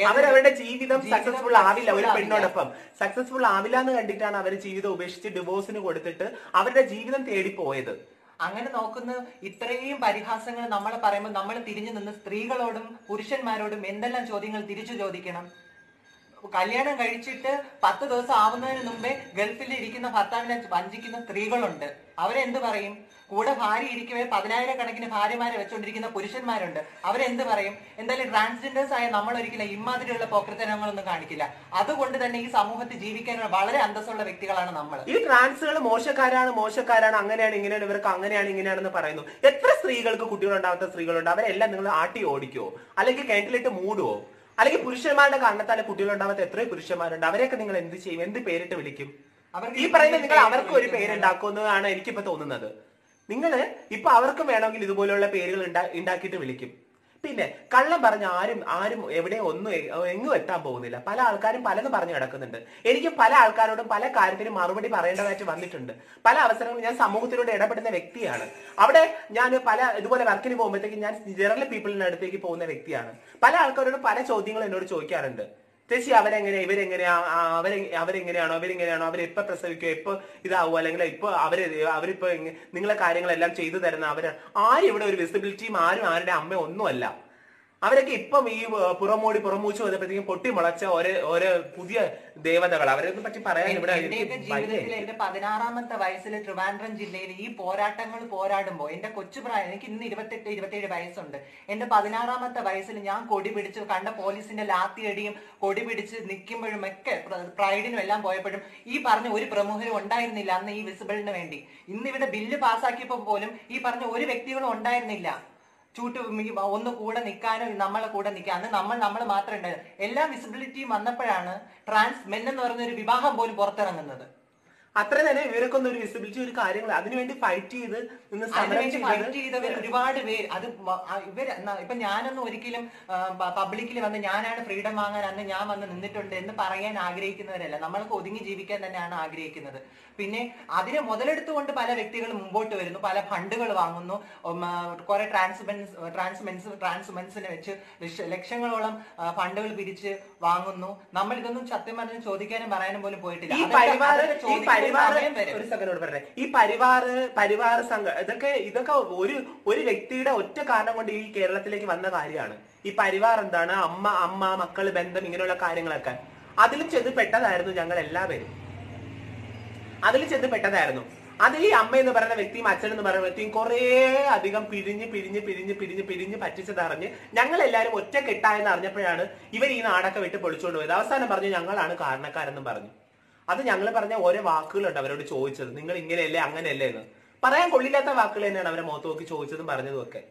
അവരവരുടെ ജീവിതം സക്സസ്ഫുൾ ആവില്ല. ഒരു പെണ്ണോടൊപ്പം സക്സസ്ഫുൾ ആവില്ല എന്ന് കണ്ടിട്ടാണ് അവർ ജീവിതം ഉപേക്ഷിച്ച് ഡിവോഴ്സിന് കൊടുത്തിട്ട് അവരുടെ ജീവിതം തേടിപ്പോയത്. അങ്ങനെ നോക്കുന്ന ഇത്രയും പരിഹാസങ്ങൾ നമ്മൾ പറയുമ്പോൾ നമ്മൾ തിരിഞ്ഞു നിന്ന് സ്ത്രീകളോടും പുരുഷന്മാരോടും എന്തെല്ലാം ചോദ്യങ്ങൾ തിരിച്ചു ചോദിക്കണം. കല്യാണം കഴിച്ചിട്ട് 10 ദിവസം ആവുന്നതിന് മുമ്പേ ഗൾഫിൽ ഇരിക്കുന്ന ഭർത്താവിനെ വഞ്ചിക്കുന്ന സ്ത്രീകളുണ്ട്. അവരെന്ത് പറയും? കൂടെ ഭാര്യ ഇരിക്കവേ 10,000 ഭാര്യമാരെ വെച്ചുകൊണ്ടിരിക്കുന്ന പുരുഷന്മാരുണ്ട്. അവരെന്ത് പറയും? എന്തായാലും ട്രാൻസ്ജെൻഡേഴ്സ് ആയ നമ്മൾ ഒരിക്കലും ഇമാതിരിയുള്ള പോക്രിത്തനങ്ങളൊന്നും കാണിക്കില്ല. അതുകൊണ്ട് തന്നെ ഈ സമൂഹത്തിൽ ജീവിക്കാൻ വളരെ അന്തസ്സുള്ള വ്യക്തികളാണ് നമ്മൾ. ഈ ട്രാൻസുകൾ മോശക്കാരാണ് അങ്ങനെയാണ് ഇങ്ങനെയാണ് ഇവർക്ക് അങ്ങനെയാണ് ഇങ്ങനെയാണെന്ന് പറയുന്നു. എത്ര സ്ത്രീകൾക്ക് കുട്ടികളുണ്ടാവാത്ത സ്ത്രീകളുണ്ട്? അവരെല്ലാം നിങ്ങൾ ആട്ടി ഓടിക്കുവോ? അല്ലെങ്കിൽ കിണറ്റിലിട്ട് മൂടുവോ? അല്ലെങ്കിൽ പുരുഷന്മാരുടെ കാരണത്താൽ കുട്ടികളുണ്ടാവാത്ത എത്രയോ പുരുഷന്മാരുണ്ട്. അവരെയൊക്കെ നിങ്ങൾ എന്ത് ചെയ്യും? എന്ത് പേരിട്ട് വിളിക്കും? ഈ പറയുന്നത് നിങ്ങൾ അവർക്ക് ഒരു പേരുണ്ടാക്കുന്നതാണ് എനിക്കിപ്പോ തോന്നുന്നത്. നിങ്ങൾ ഇപ്പൊ അവർക്കും വേണമെങ്കിൽ ഇതുപോലെയുള്ള പേരുകൾ ഉണ്ടാക്കിയിട്ട് വിളിക്കും. പിന്നെ കള്ളം പറഞ്ഞ ആരും എവിടെ എങ്ങും എത്താൻ പോകുന്നില്ല. പല ആൾക്കാരും പലതും പറഞ്ഞു കിടക്കുന്നുണ്ട്. എനിക്ക് പല ആൾക്കാരോടും പല കാര്യത്തിനും മറുപടി പറയേണ്ടതായിട്ട് വന്നിട്ടുണ്ട്. പല അവസരങ്ങളും ഞാൻ സമൂഹത്തിലൂടെ ഇടപെടുന്ന വ്യക്തിയാണ്. അവിടെ ഞാൻ ഇതുപോലെ വർക്കിന് പോകുമ്പോഴത്തേക്ക് ഞാൻ ജനറൽ പീപ്പിളിന്റെ അടുത്തേക്ക് പോകുന്ന വ്യക്തിയാണ്. പല ആൾക്കാരോടും പല ചോദ്യങ്ങളും എന്നോട് ചോദിക്കാറുണ്ട്. ചേച്ചി അവരെങ്ങനെയാ, അവരെങ്ങനെയാണോ, അവരെപ്പോ പ്രസവിക്കോ, എപ്പോ ഇതാവുമോ, അല്ലെങ്കിൽ ഇപ്പൊ അവരിപ്പോ നിങ്ങളെ കാര്യങ്ങളെല്ലാം ചെയ്തു തരുന്ന ആരും ഇവിടെ ഒരു വിസിബിലിറ്റിയും ആരും ആരുടെ അമ്മ ഒന്നുമല്ല. അവരൊക്കെ ഇപ്പം ഈ പുറമൂച്ച് വന്നപ്പോഴത്തേക്കും പൊട്ടി മുളച്ച ഓരോ പുതിയ ദേവതകൾ. അവരെ പറ്റി പറയാൻ ഇവിടെ എന്റെയൊക്കെ ജീവിതത്തിൽ എന്റെ 16-ാമത്തെ വയസ്സിൽ ട്രിവാൻഡ്രം ജില്ലയിൽ ഈ പോരാട്ടങ്ങൾ പോരാടുമ്പോൾ എന്റെ കൊച്ചുപ്രായം, എനിക്ക് ഇന്ന് 28-27 വയസ്സുണ്ട്. എന്റെ 16-ാമത്തെ വയസ്സിൽ ഞാൻ കൊടി പിടിച്ച് കണ്ട പോലീസിന്റെ ലാത്തിയടിയും കൊടി പിടിച്ച് നിൽക്കുമ്പോഴും ഒക്കെ പ്രൈഡിനും എല്ലാം പോയപ്പോഴും ഈ പറഞ്ഞ ഒരു പ്രമുഖരും ഉണ്ടായിരുന്നില്ല അന്ന് ഈ വിസിബിളിന് വേണ്ടി. ഇന്ന് ഇവിടെ ബില്ല് പാസ്സാക്കിയപ്പോൾ പോലും ഈ പറഞ്ഞ ഒരു വ്യക്തികളും ഉണ്ടായിരുന്നില്ല ഒന്ന് കൂടെ നിൽക്കാനോ നമ്മളെ കൂടെ നിൽക്കാൻ. അന്ന് നമ്മൾ മാത്രമേ ഉണ്ടായിരുന്നു. എല്ലാ വിസിബിലിറ്റിയും വന്നപ്പോഴാണ് ട്രാൻസ് മെൻ എന്ന് പറയുന്ന ഒരു വിവാഹം പോലും പുറത്തിറങ്ങുന്നത്. അത്ര തന്നെ ഇവരൊക്കെ ഒരു വിസിബിലിറ്റി ഒരു കാര്യങ്ങൾ അതിനുവേണ്ടി ഫൈറ്റ് ചെയ്തവർ ഒരുപാട് പേര്. അത് ഇപ്പൊ ഞാനൊന്നും ഒരിക്കലും പബ്ലിക്കിൽ വന്ന് ഞാനാണ് ഫ്രീഡം വാങ്ങാൻ അന്ന് ഞാൻ വന്ന് നിന്നിട്ടുണ്ട് എന്ന് പറയാൻ ആഗ്രഹിക്കുന്നവരല്ല. നമ്മൾക്ക് ഒതുങ്ങി ജീവിക്കാൻ തന്നെയാണ് ആഗ്രഹിക്കുന്നത്. പിന്നെ അതിനെ മുതലെടുത്തുകൊണ്ട് പല വ്യക്തികളും മുമ്പോട്ട് വരുന്നു, പല ഫണ്ടുകൾ വാങ്ങുന്നു, കുറെ ട്രാൻസ്മെൻസിനെ വെച്ച് ലക്ഷങ്ങളോളം ഫണ്ടുകൾ പിരിച്ച് വാങ്ങുന്നു. നമ്മൾ ഇതൊന്നും സത്യം പറഞ്ഞ് ചോദിക്കാനും പറയാനും പോലും പോയിട്ടില്ല. ഒരു സെക്കൻഡ് പറഞ്ഞേ, ഈ പരിവാർ സംഘം ഇതൊക്കെ ഒരു വ്യക്തിയുടെ ഒറ്റ കാരണം കൊണ്ട് ഈ കേരളത്തിലേക്ക് വന്ന കാര്യമാണ്. ഈ പരിവാർ എന്താണ്, അമ്മ മക്കള് ബന്ധം, ഇങ്ങനെയുള്ള കാര്യങ്ങളൊക്കെ അതിൽ ചെന്ന് പെട്ടതായിരുന്നു ഞങ്ങൾ എല്ലാവരും. അതിൽ ചെന്ന് പെട്ടതായിരുന്നു. അതിൽ ഈ അമ്മ എന്ന് പറയുന്ന വ്യക്തിയും അച്ഛൻ എന്ന് പറയുന്ന വ്യക്തിയും കുറേ അധികം പിരിഞ്ഞ് പറ്റിച്ചതറിഞ്ഞ് ഞങ്ങൾ എല്ലാവരും ഒറ്റ കെട്ടായെന്ന് അറിഞ്ഞപ്പോഴാണ് ഇവർ ഈ നാടൊക്കെ വിട്ട് പൊളിച്ചുകൊണ്ട് പോയത്. അവസാനം പറഞ്ഞു ഞങ്ങളാണ് കാരണക്കാരെന്നും പറഞ്ഞു. അത് ഞങ്ങൾ പറഞ്ഞ ഓരോ വാക്കുകളുണ്ട് അവരോട് ചോദിച്ചത്, നിങ്ങൾ ഇങ്ങനെയല്ലേ അങ്ങനെയല്ലേ എന്ന്. പറയാൻ കൊള്ളില്ലാത്ത വാക്കുകൾ തന്നെയാണ് അവരെ മുഖത്ത് നോക്കി ചോദിച്ചതും പറഞ്ഞതും ഒക്കെ.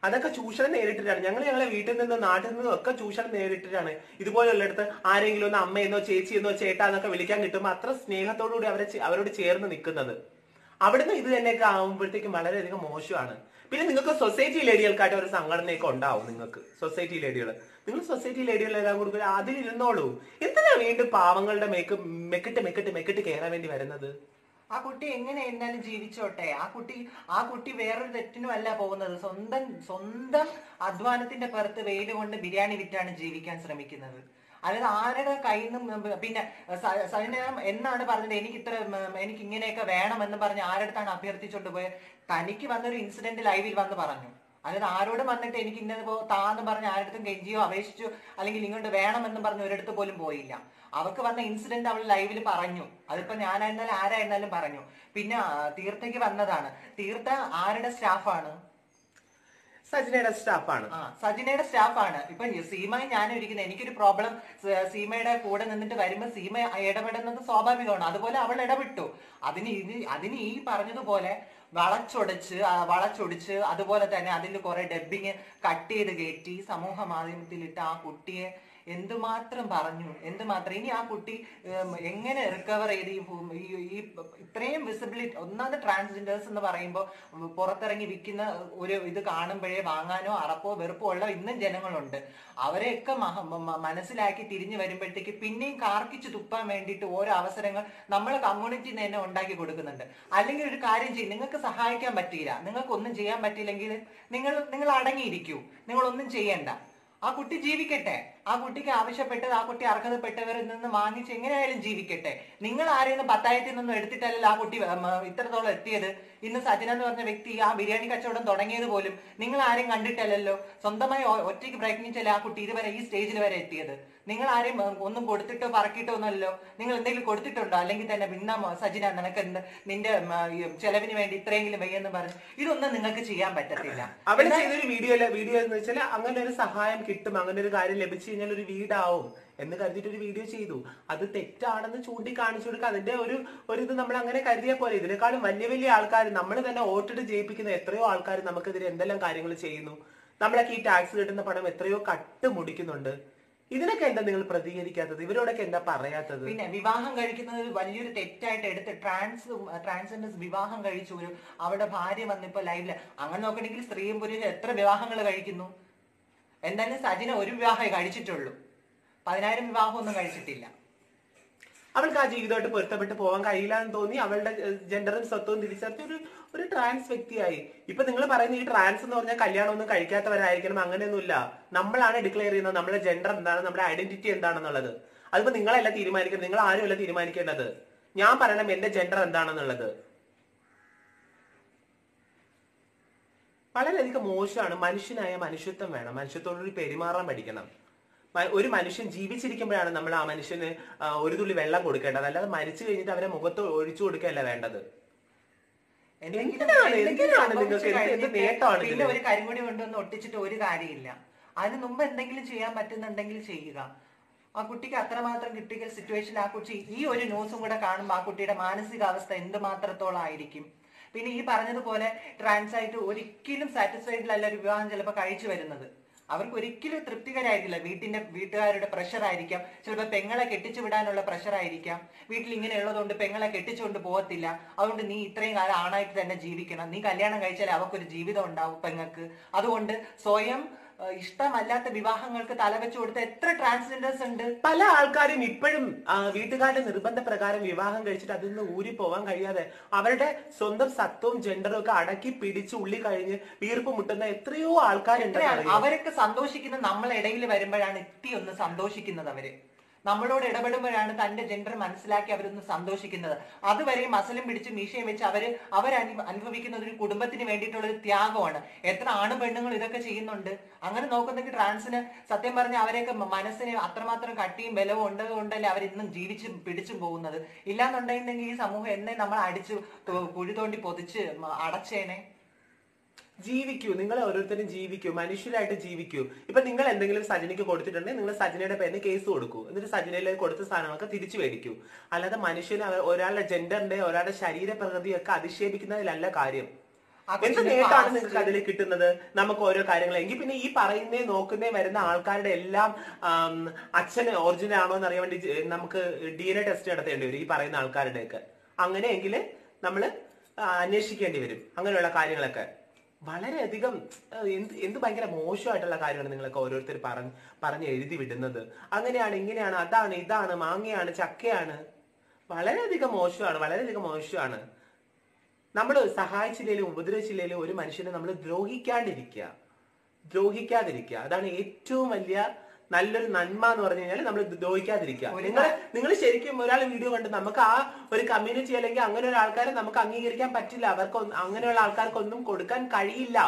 അതൊക്കെ ചൂഷണം നേരിട്ടിട്ടാണ്. ഞങ്ങളെ വീട്ടിൽ നിന്നും നാട്ടിൽ നിന്നും ഒക്കെ ചൂഷണം നേരിട്ടിട്ടാണ്. ഇതുപോലുള്ളിടത്ത് ആരെങ്കിലും ഒന്ന് അമ്മയെന്നോ ചേച്ചിയെന്നോ ചേട്ടാന്നൊക്കെ വിളിക്കാൻ കിട്ടുമ്പോൾ അത്ര സ്നേഹത്തോടുകൂടി അവരോട് ചേർന്ന് നിൽക്കുന്നത്. അവിടുന്ന് ഇത് തന്നെയൊക്കെ ആകുമ്പോഴത്തേക്കും വളരെയധികം മോശമാണ്. പിന്നെ നിങ്ങൾക്ക് സൊസൈറ്റി ലേഡികൾക്കായിട്ട് ഒരു സംഘടനയൊക്കെ ഉണ്ടാവും. നിങ്ങൾക്ക് സൊസൈറ്റി ലേഡികൾ, നിങ്ങൾ സൊസൈറ്റി ലേഡികളെല്ലാം കൊടുക്കുക, അതിലിരുന്നോളൂ. എന്തിനാ വീണ്ടും പാവങ്ങളുടെ മെക്കിട്ട് കയറാൻ വേണ്ടി വരുന്നത്? ആ കുട്ടി എങ്ങനെ എന്നാലും ജീവിച്ചോട്ടെ. ആ കുട്ടി വേറൊരു തെറ്റിനും അല്ല പോകുന്നത്. സ്വന്തം അധ്വാനത്തിന്റെ പുറത്ത് വെയിൽ കൊണ്ട് ബിരിയാണി വിറ്റാണ് ജീവിക്കാൻ ശ്രമിക്കുന്നത്. അതായത് ആരുടെ കയ്യിൽ നിന്നും. പിന്നെ സജന എന്നാണ് പറഞ്ഞത് എനിക്ക് ഇങ്ങനെയൊക്കെ വേണമെന്ന് പറഞ്ഞ് ആരടുത്താണ് അഭ്യർത്ഥിച്ചോണ്ട് പോയത്? തനിക്ക് വന്നൊരു ഇൻസിഡന്റ് ലൈവിൽ വന്ന് പറഞ്ഞു. അതായത് ആരോടും വന്നിട്ട് എനിക്ക് ഇന്നത് താന്ന് പറഞ്ഞ് ആരടുത്തും കെഞ്ചിയോ അപേക്ഷിച്ചോ അല്ലെങ്കിൽ ഇങ്ങോട്ട് വേണമെന്നും പറഞ്ഞ് ഒരിടത്ത് പോലും പോയില്ല. അവർക്ക് വന്ന ഇൻസിഡന്റ് അവൾ ലൈവിൽ പറഞ്ഞു. അതിപ്പോ ഞാനായിരുന്നാലും ആരായിരുന്നാലും പറഞ്ഞു. പിന്നെ തീർത്ഥയ്ക്ക് വന്നതാണ്. തീർത്ഥ ആരുടെ സ്റ്റാഫാണ്? സജിനയുടെ സ്റ്റാഫാണ്. സജിനയുടെ സ്റ്റാഫാണ്. ഇപ്പൊ സീമയും ഞാനും ഇരിക്കുന്നത്. എനിക്കൊരു പ്രോബ്ലം സീമയുടെ കൂടെ നിന്നിട്ട് വരുമ്പോ സീമ ഇടപെടുന്നത് സ്വാഭാവികമാണ്. അതുപോലെ അവൾ ഇടപെട്ടു. അതിന് ഈ പറഞ്ഞതുപോലെ വളച്ചൊടിച്ച് അതുപോലെ തന്നെ അതിൽ കുറെ ഡബ്ബിങ് കട്ട് ചെയ്ത് കയറ്റി സമൂഹ മാധ്യമത്തിലിട്ട് ആ കുട്ടിയെ എന്തുമാത്രം പറഞ്ഞു. ഇനി ആ കുട്ടി എങ്ങനെ റിക്കവർ ചെയ്ത് ഈ ഇത്രയും വിസിബിലിറ്റി. ഒന്നാമത് ട്രാൻസ്ജെൻഡേഴ്സ് എന്ന് പറയുമ്പോൾ പുറത്തിറങ്ങി വിൽക്കുന്ന ഒരു ഇത് കാണുമ്പോഴേ വാങ്ങാനോ അറപ്പോ വെറുപ്പോ ഉള്ള ഇന്നും ജനങ്ങളുണ്ട്. അവരെയൊക്കെ മനസ്സിലാക്കി തിരിഞ്ഞു വരുമ്പോഴത്തേക്ക് പിന്നെയും കാർക്കിച്ച് തുപ്പാൻ വേണ്ടിയിട്ട് ഓരോ അവസരങ്ങൾ നമ്മളെ കമ്മ്യൂണിറ്റി തന്നെ ഉണ്ടാക്കി കൊടുക്കുന്നുണ്ട്. അല്ലെങ്കിൽ ഒരു കാര്യം ചെയ്യും, നിങ്ങൾക്ക് സഹായിക്കാൻ പറ്റിയില്ല, നിങ്ങൾക്കൊന്നും ചെയ്യാൻ പറ്റിയില്ലെങ്കിൽ നിങ്ങൾ അടങ്ങിയിരിക്കൂ, നിങ്ങളൊന്നും ചെയ്യണ്ട. ആ കുട്ടി ജീവിക്കട്ടെ. ആ കുട്ടിക്ക് ആവശ്യപ്പെട്ടത് ആ കുട്ടി അർഹതപ്പെട്ടവരിൽ നിന്ന് വാങ്ങിച്ച് എങ്ങനെയായാലും ജീവിക്കട്ടെ. നിങ്ങൾ ആരെയും പത്തായത്തിൽ നിന്നും എടുത്തിട്ടല്ലല്ലോ ആ കുട്ടി ഇത്രത്തോളം എത്തിയത്. ഇന്ന് സജന എന്ന് പറഞ്ഞ വ്യക്തി ആ ബിരിയാണി കച്ചവടം തുടങ്ങിയത് പോലും നിങ്ങൾ ആരെയും കണ്ടിട്ടല്ലല്ലോ. സ്വന്തമായി ഒറ്റയ്ക്ക് പ്രയത്നിച്ചല്ലേ ആ കുട്ടി ഇതുവരെ ഈ സ്റ്റേജിൽ വരെ എത്തിയത്. നിങ്ങൾ ആരെയും ഒന്നും കൊടുത്തിട്ടോ പറക്കിയിട്ടോ ഒന്നല്ലോ. നിങ്ങൾ എന്തെങ്കിലും കൊടുത്തിട്ടുണ്ടോ? അല്ലെങ്കിൽ തന്നെ ഇന്ന സജിന നിനക്ക് നിന്റെ ചെലവിന് വേണ്ടി ഇത്രയെങ്കിലും വയ്യെന്ന് പറഞ്ഞു ഇതൊന്നും നിങ്ങൾക്ക് ചെയ്യാൻ പറ്റത്തില്ല. അവിടെ ചെയ്തൊരു വീഡിയോ എന്ന് വെച്ചാൽ അങ്ങനെ ഒരു സഹായം കിട്ടും, അങ്ങനെ ഒരു കാര്യം ലഭിച്ചു കഴിഞ്ഞാൽ ഒരു വീടാവും എന്ന് കരുതിയിട്ട് ഒരു വീഡിയോ ചെയ്തു. അത് തെറ്റാണെന്ന് ചൂണ്ടിക്കാണിച്ചു കൊടുക്കുക. അതിന്റെ ഒരു ഇത് നമ്മൾ അങ്ങനെ കരുതിയാൽ പോലെ. ഇതിനേക്കാളും വലിയ ആൾക്കാർ നമ്മൾ തന്നെ വോട്ടിട്ട് ജയിപ്പിക്കുന്ന എത്രയോ ആൾക്കാർ നമുക്കെതിരെ എന്തെല്ലാം കാര്യങ്ങൾ ചെയ്യുന്നു. നമ്മളൊക്കെ ഈ ടാക്സ് കിട്ടുന്ന പണം എത്രയോ കട്ട് മുടിക്കുന്നുണ്ട്. ഇതിനൊക്കെ എന്താ നിങ്ങൾ പ്രതികരിക്കാത്തത്? ഇവരോടൊക്കെ എന്താ പറയാത്തത്? പിന്നെ വിവാഹം കഴിക്കുന്നത് വലിയൊരു തെറ്റായിട്ട് എടുത്ത് ട്രാൻസ്ജെൻഡേഴ്സ് വിവാഹം കഴിച്ചു. അവരുടെ ഭാര്യ വന്നിപ്പോ ലൈവില് അങ്ങനെ നോക്കണമെങ്കിൽ സ്ത്രീയും പുരുഷനും എത്ര വിവാഹങ്ങൾ കഴിക്കുന്നു? എന്തായാലും സജിന ഒരു വിവാഹമേ കഴിച്ചിട്ടുള്ളൂ, 10,000 വിവാഹം ഒന്നും കഴിച്ചിട്ടില്ല. അവൾക്ക് ആ ജീവിതമായിട്ട് പൊരുത്തപ്പെട്ട് പോകാൻ കഴിയില്ലാന്ന് തോന്നി അവളുടെ ജെൻഡറും സ്വത്വവും തിരിച്ചറിഞ്ഞ ഒരു ട്രാൻസ് വ്യക്തിയായി. ഇപ്പൊ നിങ്ങൾ പറയുന്ന ഈ ട്രാൻസ് എന്ന് പറഞ്ഞാൽ കല്യാണം ഒന്നും കഴിക്കാത്തവരായിരിക്കണം, അങ്ങനെയൊന്നുമില്ല. നമ്മളാണ് ഡിക്ലെയർ ചെയ്യുന്നത് നമ്മുടെ ജെൻഡർ എന്താണ്, നമ്മുടെ ഐഡന്റിറ്റി എന്താണെന്നുള്ളത്. അതിപ്പോ നിങ്ങളല്ല തീരുമാനിക്കുന്നത്, നിങ്ങൾ ആരുമല്ല തീരുമാനിക്കേണ്ടത്. ഞാൻ പറയണം എന്റെ ജെൻഡർ എന്താണെന്നുള്ളത്. വളരെയധികം മോശമാണ്. മനുഷ്യനായ മനുഷ്യത്വം വേണം, മനുഷ്യത്തോടൊരു പെരുമാറാൻ പഠിക്കണം. ഒരു മനുഷ്യൻ ജീവിച്ചിരിക്കുമ്പോഴാണ് നമ്മൾ ആ മനുഷ്യന് ഒരു തുള്ളി വെള്ളം കൊടുക്കേണ്ടത്, അല്ലാതെ മരിച്ചു കഴിഞ്ഞിട്ട് അവരെ മുഖത്ത് ഒഴിച്ചു കൊടുക്കുകയല്ല വേണ്ടത്. പിന്നെ ഒരു കരിമുടി കൊണ്ടൊന്ന് ഒട്ടിച്ചിട്ട് ഒരു കാര്യമില്ല. അതിന് മുമ്പ് എന്തെങ്കിലും ചെയ്യാൻ പറ്റുന്നുണ്ടെങ്കിൽ ചെയ്യുക. ആ കുട്ടിക്ക് അത്രമാത്രം ക്രിട്ടിക്കൽ സിറ്റുവേഷൻ, ആ കുട്ടി ഈ ഒരു ന്യൂസും കൂടെ കാണുമ്പോൾ ആ കുട്ടിയുടെ മാനസികാവസ്ഥ എന്തുമാത്രത്തോളം ആയിരിക്കും. പിന്നെ ഈ പറഞ്ഞതുപോലെ ട്രാൻസ് ആയിട്ട് ഒരിക്കലും സാറ്റിസ്ഫൈഡിലല്ല ഒരു വിവാഹം ചിലപ്പോൾ കഴിച്ചു വരുന്നത്. അവർക്ക് ഒരിക്കലും തൃപ്തികരായിരിക്കില്ല. വീട്ടുകാരുടെ പ്രഷർ ആയിരിക്കാം, ചിലപ്പോൾ പെങ്ങളെ കെട്ടിച്ചു വിടാനുള്ള പ്രഷർ ആയിരിക്കാം. വീട്ടിൽ ഇങ്ങനെ ഉള്ളതുകൊണ്ട് പെങ്ങളെ കെട്ടിച്ചുകൊണ്ട് പോകത്തില്ല, അതുകൊണ്ട് നീ ഇത്രയും കാലം ആണായിട്ട് തന്നെ ജീവിക്കണം, നീ കല്യാണം കഴിച്ചാലേ അവർക്കൊരു ജീവിതം ഉണ്ടാവും പെങ്ങൾക്ക്. അതുകൊണ്ട് സ്വയം ഇഷ്ടമല്ലാത്ത വിവാഹങ്ങൾക്ക് തലവെച്ചു കൊടുത്ത എത്ര ട്രാൻസ്ജെൻഡേഴ്സ് ഉണ്ട്. പല ആൾക്കാരും ഇപ്പോഴും വീട്ടുകാരുടെ നിർബന്ധ പ്രകാരം വിവാഹം കഴിച്ചിട്ട് അതിൽ നിന്ന് ഊരി പോവാൻ കഴിയാതെ അവരുടെ സ്വന്തം സത്വവും ജെൻഡറും ഒക്കെ അടക്കി പിടിച്ച് ഉള്ളി കഴിഞ്ഞ് വീർപ്പ് മുട്ടുന്ന എത്രയോ ആൾക്കാരുണ്ട്. അവരൊക്കെ സന്തോഷിക്കുന്ന നമ്മളിടയിൽ വരുമ്പോഴാണ് ഒന്ന് സന്തോഷിക്കുന്നത്. അവര് നമ്മളോട് ഇടപെടുമ്പോഴാണ് തന്റെ ജെൻഡർ മനസ്സിലാക്കി അവരൊന്ന് സന്തോഷിക്കുന്നത്. അതുവരെ മസലും പിടിച്ച് മീശയും വെച്ച് അവർ അനുഭവിക്കുന്ന ഒരു കുടുംബത്തിന് വേണ്ടിയിട്ടുള്ള ഒരു ത്യാഗമാണ്. എത്ര ആണ് പെണ്ണുങ്ങൾ ഇതൊക്കെ ചെയ്യുന്നുണ്ട്. അങ്ങനെ നോക്കുന്നെങ്കിൽ ട്രാൻസിന് സത്യം പറഞ്ഞ അവരെയൊക്കെ മനസ്സിന് അത്രമാത്രം കട്ടിയും ബലവും ഉണ്ടതുകൊണ്ടല്ലേ അവരിന്നും ജീവിച്ചും പിടിച്ചും പോകുന്നത്. ഇല്ലാന്നുണ്ടെങ്കിൽ ഈ സമൂഹം എന്നെ നമ്മൾ അടിച്ചു കുഴി തോണ്ടി പൊതിച്ച് അടച്ചേനെ. ജീവിക്കൂ, നിങ്ങൾ ഓരോരുത്തരും ജീവിക്കൂ, മനുഷ്യരായിട്ട് ജീവിക്കൂ. ഇപ്പൊ നിങ്ങൾ എന്തെങ്കിലും സജനയ്ക്ക് കൊടുത്തിട്ടുണ്ടെങ്കിൽ നിങ്ങൾ സജനയുടെ പേരിന് കേസ് കൊടുക്കൂ, എന്നിട്ട് സജനയിലേക്ക് കൊടുത്ത സാധനങ്ങളൊക്കെ തിരിച്ചു മേടിക്കൂ. അല്ലാതെ മനുഷ്യന് ഒരാളുടെ ജെൻഡറിന്റെ ഒരാളുടെ ശരീരപ്രകൃതിയൊക്കെ അധിക്ഷേപിക്കുന്നതിലല്ല കാര്യം. എന്ത് നേട്ടാണ് നിങ്ങൾക്ക് അതിൽ കിട്ടുന്നത്? നമുക്ക് ഓരോ കാര്യങ്ങൾ എങ്കിൽ പിന്നെ ഈ പറയുന്നേ നോക്കുന്നേ വരുന്ന ആൾക്കാരുടെ എല്ലാം അച്ഛന് ഒറിജിനൽ ആണോ എന്ന് അറിയാൻ വേണ്ടി നമുക്ക് DNA ടെസ്റ്റ് നടത്തേണ്ടി വരും ഈ പറയുന്ന ആൾക്കാരുടെയൊക്കെ. അങ്ങനെയെങ്കിൽ നമ്മൾ അന്വേഷിക്കേണ്ടി വരും അങ്ങനെയുള്ള കാര്യങ്ങളൊക്കെ. വളരെയധികം എന്ത് ഭയങ്കര മോശമായിട്ടുള്ള കാര്യമാണ് നിങ്ങളൊക്കെ ഓരോരുത്തർ പറഞ്ഞ് എഴുതി വിടുന്നത്. അങ്ങനെയാണ്, ഇങ്ങനെയാണ്, അതാണ്, ഇതാണ്, മാങ്ങയാണ്, ചക്കയാണ്. വളരെയധികം മോശമാണ്, വളരെയധികം മോശമാണ്. നമ്മൾ സഹായിച്ചില്ലേലും ഉപദ്രവിച്ചില്ലേലും ഒരു മനുഷ്യനെ നമ്മൾ ദ്രോഹിക്കാതിരിക്കുക. അതാണ് ഏറ്റവും വലിയ നല്ലൊരു നന്മ എന്ന് പറഞ്ഞു കഴിഞ്ഞാൽ നമ്മൾ ദ്രോഹിക്കാതിരിക്കുക. നിങ്ങൾ ശരിക്കും ഒരാൾ വീഡിയോ കണ്ട് നമുക്ക് ആ ഒരു കമ്മ്യൂണിറ്റി അല്ലെങ്കിൽ അങ്ങനെ ഒരു ആൾക്കാരെ നമുക്ക് അംഗീകരിക്കാൻ പറ്റില്ല, അവർക്ക് അങ്ങനെയുള്ള ആൾക്കാർക്കൊന്നും കൊടുക്കാൻ കഴിയില്ല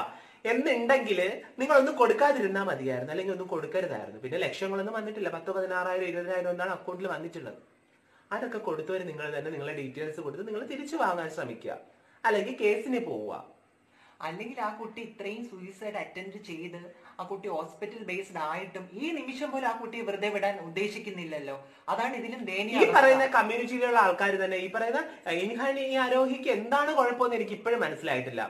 എന്നുണ്ടെങ്കിൽ നിങ്ങളൊന്നും കൊടുക്കാതിരുന്നാൽ മതിയായിരുന്നു, അല്ലെങ്കിൽ ഒന്നും കൊടുക്കരുതായിരുന്നു. പിന്നെ ലക്ഷങ്ങളൊന്നും വന്നിട്ടില്ല, 10,000, 16,000, 20,000 എന്നാണ് അക്കൗണ്ടിൽ വന്നിട്ടുള്ളത്. അതൊക്കെ കൊടുത്തവര് നിങ്ങൾ തന്നെ നിങ്ങളുടെ ഡീറ്റെയിൽസ് കൊടുത്ത് നിങ്ങൾ തിരിച്ചു വാങ്ങാൻ ശ്രമിക്കുക, അല്ലെങ്കിൽ കേസിന് പോവുക. അല്ലെങ്കിൽ ആ കുട്ടി ഇത്രയും സൂയിസൈഡ് അറ്റംപ്റ്റ് ചെയ്ത് ആ കുട്ടി ഹോസ്പിറ്റൽ ബേസ്ഡ് ആയിട്ടും ഈ നിമിഷം പോലും ആ കുട്ടിയെ വെറുതെ വിടാൻ ഉദ്ദേശിക്കുന്നില്ലല്ലോ. അതാണ് ഇതിലും ദയനീയം. ഈ പറയുന്ന കമ്മ്യൂണിറ്റിയിലുള്ള ആൾക്കാർ തന്നെ ഈ പറയുന്ന ഇൻഹാനി ആരോഹിക്ക് എന്താണ് കുഴപ്പമെന്ന് എനിക്ക് ഇപ്പോഴും മനസ്സിലായിട്ടില്ല.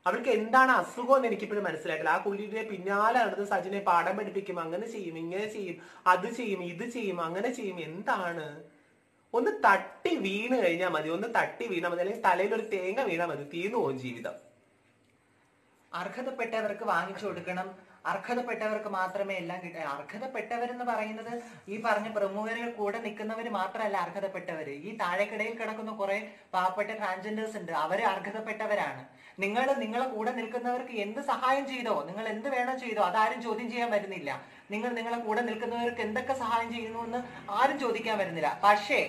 അവൾക്ക് എന്താണ് അസുഖം എന്ന് എനിക്കിപ്പോഴും മനസ്സിലായിട്ടില്ല. ആ കുട്ടിയുടെ പിന്നാലെ നടന്ന് സജിനെ പാഠം പഠിപ്പിക്കും, അങ്ങനെ ചെയ്യും, ഇങ്ങനെ ചെയ്യും, അത് ചെയ്യും, ഇത് ചെയ്യും, അങ്ങനെ ചെയ്യും. എന്താണ്? ഒന്ന് തട്ടി വീണ് കഴിഞ്ഞാൽ മതി, അല്ലെങ്കിൽ തലയിൽ ഒരു തേങ്ങ വീണാൽ മതി, തീർന്നു പോകും ജീവിതം. അർഹതപ്പെട്ടവർക്ക് വാങ്ങിച്ചു കൊടുക്കണം, അർഹതപ്പെട്ടവർക്ക് മാത്രമേ എല്ലാം കിട്ടൂ. അർഹതപ്പെട്ടവരെന്ന് പറയുന്നത് ഈ പറഞ്ഞ പ്രമുഖരുടെ കൂടെ നിൽക്കുന്നവർ മാത്രമല്ല അർഹതപ്പെട്ടവര്. ഈ താഴേക്കിടയിൽ കിടക്കുന്ന കുറെ പാവപ്പെട്ട ട്രാൻസ്ജെൻഡേഴ്സ് ഉണ്ട്, അവര് അർഹതപ്പെട്ടവരാണ്. നിങ്ങളെ കൂടെ നിൽക്കുന്നവർക്ക് എന്ത് സഹായം ചെയ്തോ, നിങ്ങൾ എന്ത് വേണോ ചെയ്തോ, അതാരും ചോദ്യം ചെയ്യാൻ വരുന്നില്ല. നിങ്ങളെ കൂടെ നിൽക്കുന്നവർക്ക് എന്തൊക്കെ സഹായം ചെയ്യുന്നു എന്ന് ആരും ചോദിക്കാൻ വരുന്നില്ല. പക്ഷേ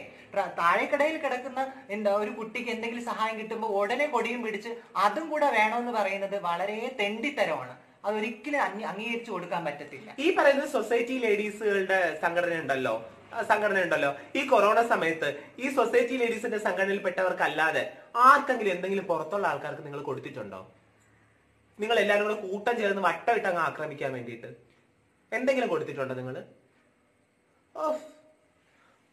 താഴേക്കടയിൽ കിടക്കുന്ന ഒരു കുട്ടിക്ക് എന്തെങ്കിലും സഹായം കിട്ടുമ്പോൾ ഉടനെ കൊടിയും പിടിച്ച് അതും കൂടെ വേണമെന്ന് പറയുന്നത് വളരെ തെണ്ടിത്തരമാണ്. അതൊരിക്കലും അംഗീകരിച്ചു കൊടുക്കാൻ പറ്റത്തില്ല. ഈ പറയുന്ന സൊസൈറ്റി ലേഡീസുകളുടെ സംഘടന ഉണ്ടല്ലോ, ഈ കൊറോണ സമയത്ത് ഈ സൊസൈറ്റി ലേഡീസിന്റെ സംഘടനയിൽപ്പെട്ടവർക്കല്ലാതെ ആർക്കെങ്കിലും എന്തെങ്കിലും പുറത്തുള്ള ആൾക്കാർക്ക് നിങ്ങൾ കൊടുത്തിട്ടുണ്ടോ? നിങ്ങൾ എല്ലാവരും കൂടെ കൂട്ടം ചേർന്ന് വട്ടമിട്ട് അങ്ങ് ആക്രമിക്കാൻ വേണ്ടിയിട്ട് എന്തെങ്കിലും കൊടുത്തിട്ടുണ്ടോ നിങ്ങൾ?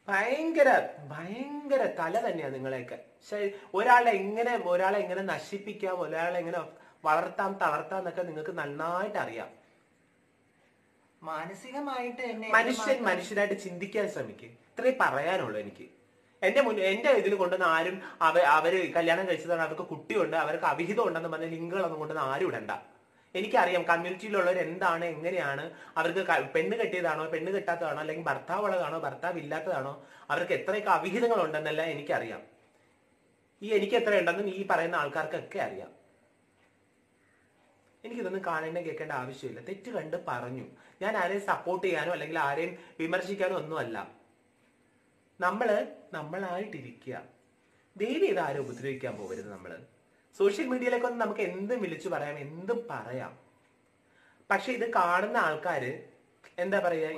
ഭയങ്കര തല തന്നെയാ നിങ്ങളെയൊക്കെ. ഒരാളെ എങ്ങനെ നശിപ്പിക്കാം, ഒരാളെ എങ്ങനെ വളർത്താം, തളർത്താം എന്നൊക്കെ നിങ്ങൾക്ക് നന്നായിട്ട് അറിയാം. മാനസികമായിട്ട് മനുഷ്യനായിട്ട് ചിന്തിക്കാൻ ശ്രമിക്കും. ഇത്രേ പറയാനുള്ളൂ എനിക്ക്. എന്റെ ഇതിൽ കൊണ്ടുവന്ന് ആരും അവര് കല്യാണം കഴിച്ചതാണ്, അവർക്ക് കുട്ടിയുണ്ട്, അവർക്ക് അവിഹിതം ഉണ്ടെന്ന് പറഞ്ഞ ലിങ്കുകളൊന്നും കൊണ്ടുവന്ന് ആരും ഇടണ്ട. എനിക്കറിയാം കമ്മ്യൂണിറ്റിയിലുള്ളവർ എന്താണ്, എങ്ങനെയാണ്, അവർക്ക് പെണ്ണ് കെട്ടിയതാണോ, പെണ്ണ് കെട്ടാത്തതാണോ, അല്ലെങ്കിൽ ഭർത്താവ് ഉള്ളതാണോ, ഭർത്താവ് ഇല്ലാത്തതാണോ, അവർക്ക് എത്രയൊക്കെ അവിഹിതങ്ങൾ ഉണ്ടെന്നല്ല എനിക്കറിയാം. എനിക്ക് എത്ര ഉണ്ടെന്നും ഈ പറയുന്ന ആൾക്കാർക്കൊക്കെ അറിയാം. എനിക്കിതൊന്നും കാണേണ്ട കേൾക്കേണ്ട ആവശ്യമില്ല. തെറ്റ് കണ്ട് പറഞ്ഞു. ഞാൻ ആരെയും സപ്പോർട്ട് ചെയ്യാനോ അല്ലെങ്കിൽ ആരെയും വിമർശിക്കാനോ ഒന്നുമല്ല. നമ്മളായിട്ടിരിക്കുക. ദേവി ഇത് ആരും ഉപദ്രവിക്കാൻ പോകരുത്. സോഷ്യൽ മീഡിയയിലൊക്കെ ഒന്ന് നമുക്ക് എന്തും വിളിച്ചു പറയാം, എന്തും പറയാം. പക്ഷെ ഇത് കാണുന്ന ആൾക്കാര് എന്താ പറയാ,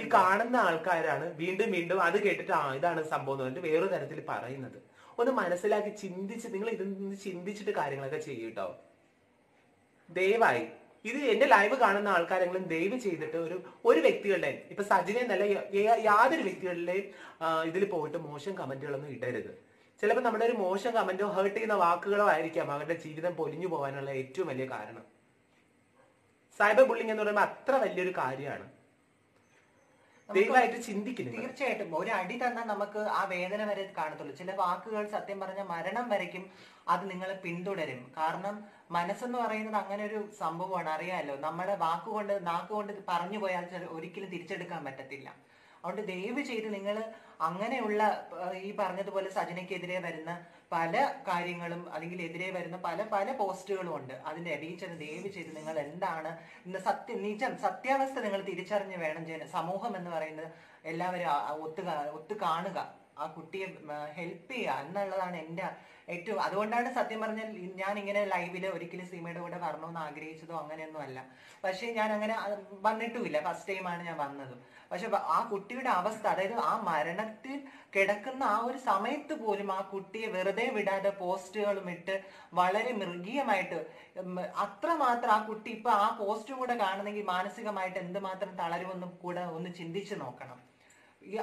ഈ കാണുന്ന ആൾക്കാരാണ് വീണ്ടും വീണ്ടും അത് കേട്ടിട്ട് ഇതാണ് സംഭവം എന്ന് പറഞ്ഞിട്ട് വേറൊരു തരത്തിൽ പറയുന്നത്. ഒന്ന് മനസ്സിലാക്കി ചിന്തിച്ച് നിങ്ങൾ ഇതൊന്ന് ചിന്തിച്ചിട്ട് കാര്യങ്ങളൊക്കെ ചെയ്യൂട്ടോ ദയവായി. ഇത് എന്റെ ലൈവ് കാണുന്ന ആൾക്കാരെങ്കിലും ദയവ് ചെയ്തിട്ട് ഒരു വ്യക്തികളുടെ, ഇപ്പൊ സജിനെ എന്നല്ല യാതൊരു വ്യക്തികളുടെയും ഇതിൽ പോയിട്ട് മോശം കമന്റുകളൊന്നും ഇടരുത്. ചിലപ്പോൾ നമ്മുടെ ഒരു മോശം കമന്റോ ഹേർട്ട് ചെയ്യുന്ന വാക്കുകളോ ആയിരിക്കാം അവരുടെ ജീവിതം പൊലിഞ്ഞു പോകാനുള്ള ഏറ്റവും വലിയ കാരണം. സൈബർ ബുള്ളിങ് എന്ന് പറയുമ്പോൾ അത്ര വലിയൊരു കാര്യമാണ്. ദയവായിട്ട് ചിന്തിക്കുന്നു. തീർച്ചയായിട്ടും ഒരു അടി തന്നാൽ നമുക്ക് ആ വേദന വരെ കാണത്തുള്ളൂ. ചില വാക്കുകൾ സത്യം പറഞ്ഞ മരണം വരയ്ക്കും അത് നിങ്ങളെ പിന്തുടരും. കാരണം മനസ്സെന്ന് പറയുന്നത് അങ്ങനെ ഒരു സംഭവമാണ്, അറിയാലോ. നമ്മുടെ നാക്കുകൊണ്ട് പറഞ്ഞു പോയാൽ ഒരിക്കലും തിരിച്ചെടുക്കാൻ പറ്റത്തില്ല. അതുകൊണ്ട് ദയവ് ചെയ്ത് നിങ്ങൾ അങ്ങനെയുള്ള ഈ പറഞ്ഞതുപോലെ സജനയ്ക്കെതിരെ വരുന്ന പല കാര്യങ്ങളും അല്ലെങ്കിൽ എതിരെ വരുന്ന പല പല പോസ്റ്റുകളും ഉണ്ട്. അതിന്റെ അടിയിച്ചത് ദയവ് ചെയ്ത് നിങ്ങൾ എന്താണ് ഇന്ന് സത്യാവസ്ഥ നിങ്ങൾ തിരിച്ചറിഞ്ഞ് വേണം ചെയ്യാൻ. സമൂഹം എന്ന് പറയുന്നത് എല്ലാവരും ഒത്തു കാണുക, ആ കുട്ടിയെ ഹെൽപ്പ് ചെയ്യുക എന്നുള്ളതാണ് എൻ്റെ ഏറ്റവും. അതുകൊണ്ടാണ് സത്യം പറഞ്ഞാൽ ഞാൻ ഇങ്ങനെ ലൈവില് ഒരിക്കലും സീമയുടെ കൂടെ വരണമെന്ന് ആഗ്രഹിച്ചതോ അങ്ങനെയൊന്നും അല്ല. പക്ഷെ ഞാൻ അങ്ങനെ വന്നിട്ടുമില്ല, ഫസ്റ്റ് ടൈമാണ് ഞാൻ വന്നത്. പക്ഷെ ആ കുട്ടിയുടെ അവസ്ഥ, അതായത് ആ മരണത്തിൽ കിടക്കുന്ന ആ ഒരു സമയത്ത് പോലും ആ കുട്ടിയെ വെറുതെ വിടാതെ പോസ്റ്റുകളും ഇട്ട് വളരെ മൃഗീയമായിട്ട് അത്രമാത്രം ആ കുട്ടി ഇപ്പൊ ആ പോസ്റ്റും കൂടെ കാണുന്നെങ്കിൽ മാനസികമായിട്ട് എന്തുമാത്രം തളരുമെന്നും കൂടെ ഒന്ന് ചിന്തിച്ചു നോക്കണം.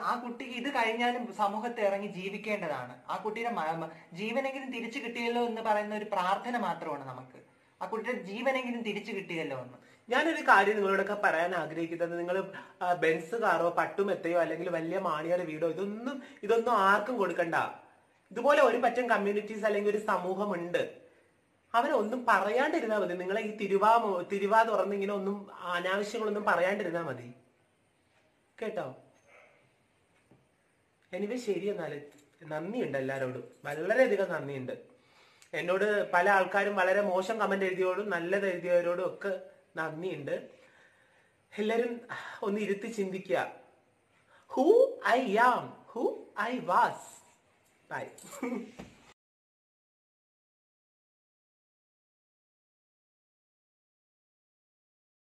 ആ കുട്ടിക്ക് ഇത് കഴിഞ്ഞാലും സമൂഹത്തെ ഇറങ്ങി ജീവിക്കേണ്ടതാണ്. ആ കുട്ടിയുടെ ജീവനെങ്കിലും തിരിച്ചു കിട്ടിയല്ലോ എന്ന് പറയുന്ന ഒരു പ്രാർത്ഥന മാത്രമാണ് നമുക്ക്. ആ കുട്ടിയുടെ ജീവനെങ്കിലും തിരിച്ചു കിട്ടിയല്ലോ എന്ന്. ഞാനൊരു കാര്യം നിങ്ങളോടൊക്കെ പറയാൻ ആഗ്രഹിക്കുന്നത്, നിങ്ങൾ ബെൻസ് കാറോ പട്ടുമെത്തയോ അല്ലെങ്കിൽ വലിയ മാണിയാറ് വീടോ ഇതൊന്നും ആർക്കും കൊടുക്കണ്ട. ഇതുപോലെ ഒരു പറ്റം കമ്മ്യൂണിറ്റീസ് അല്ലെങ്കിൽ ഒരു സമൂഹമുണ്ട്, അവരൊന്നും പറയാണ്ടിരുന്നാൽ മതി. നിങ്ങളെ ഈ തിരുവാ തുറന്നിങ്ങനെ ഒന്നും അനാവശ്യങ്ങളൊന്നും പറയാണ്ടിരുന്നാൽ മതി കേട്ടോ. എനിവേ ശരി, എന്നാല് നന്ദിയുണ്ട് എല്ലാവരോടും, വളരെയധികം നന്ദിയുണ്ട്. എന്നോട് പല ആൾക്കാരും വളരെ മോശം കമന്റ് എഴുതിയോടും നല്ലത് എഴുതിയവരോടും ഒക്കെ നന്ദിയുണ്ട്. എല്ലാവരും ഒന്ന് ഇരുത്തി ചിന്തിക്കുക. Who I am, who I was. By.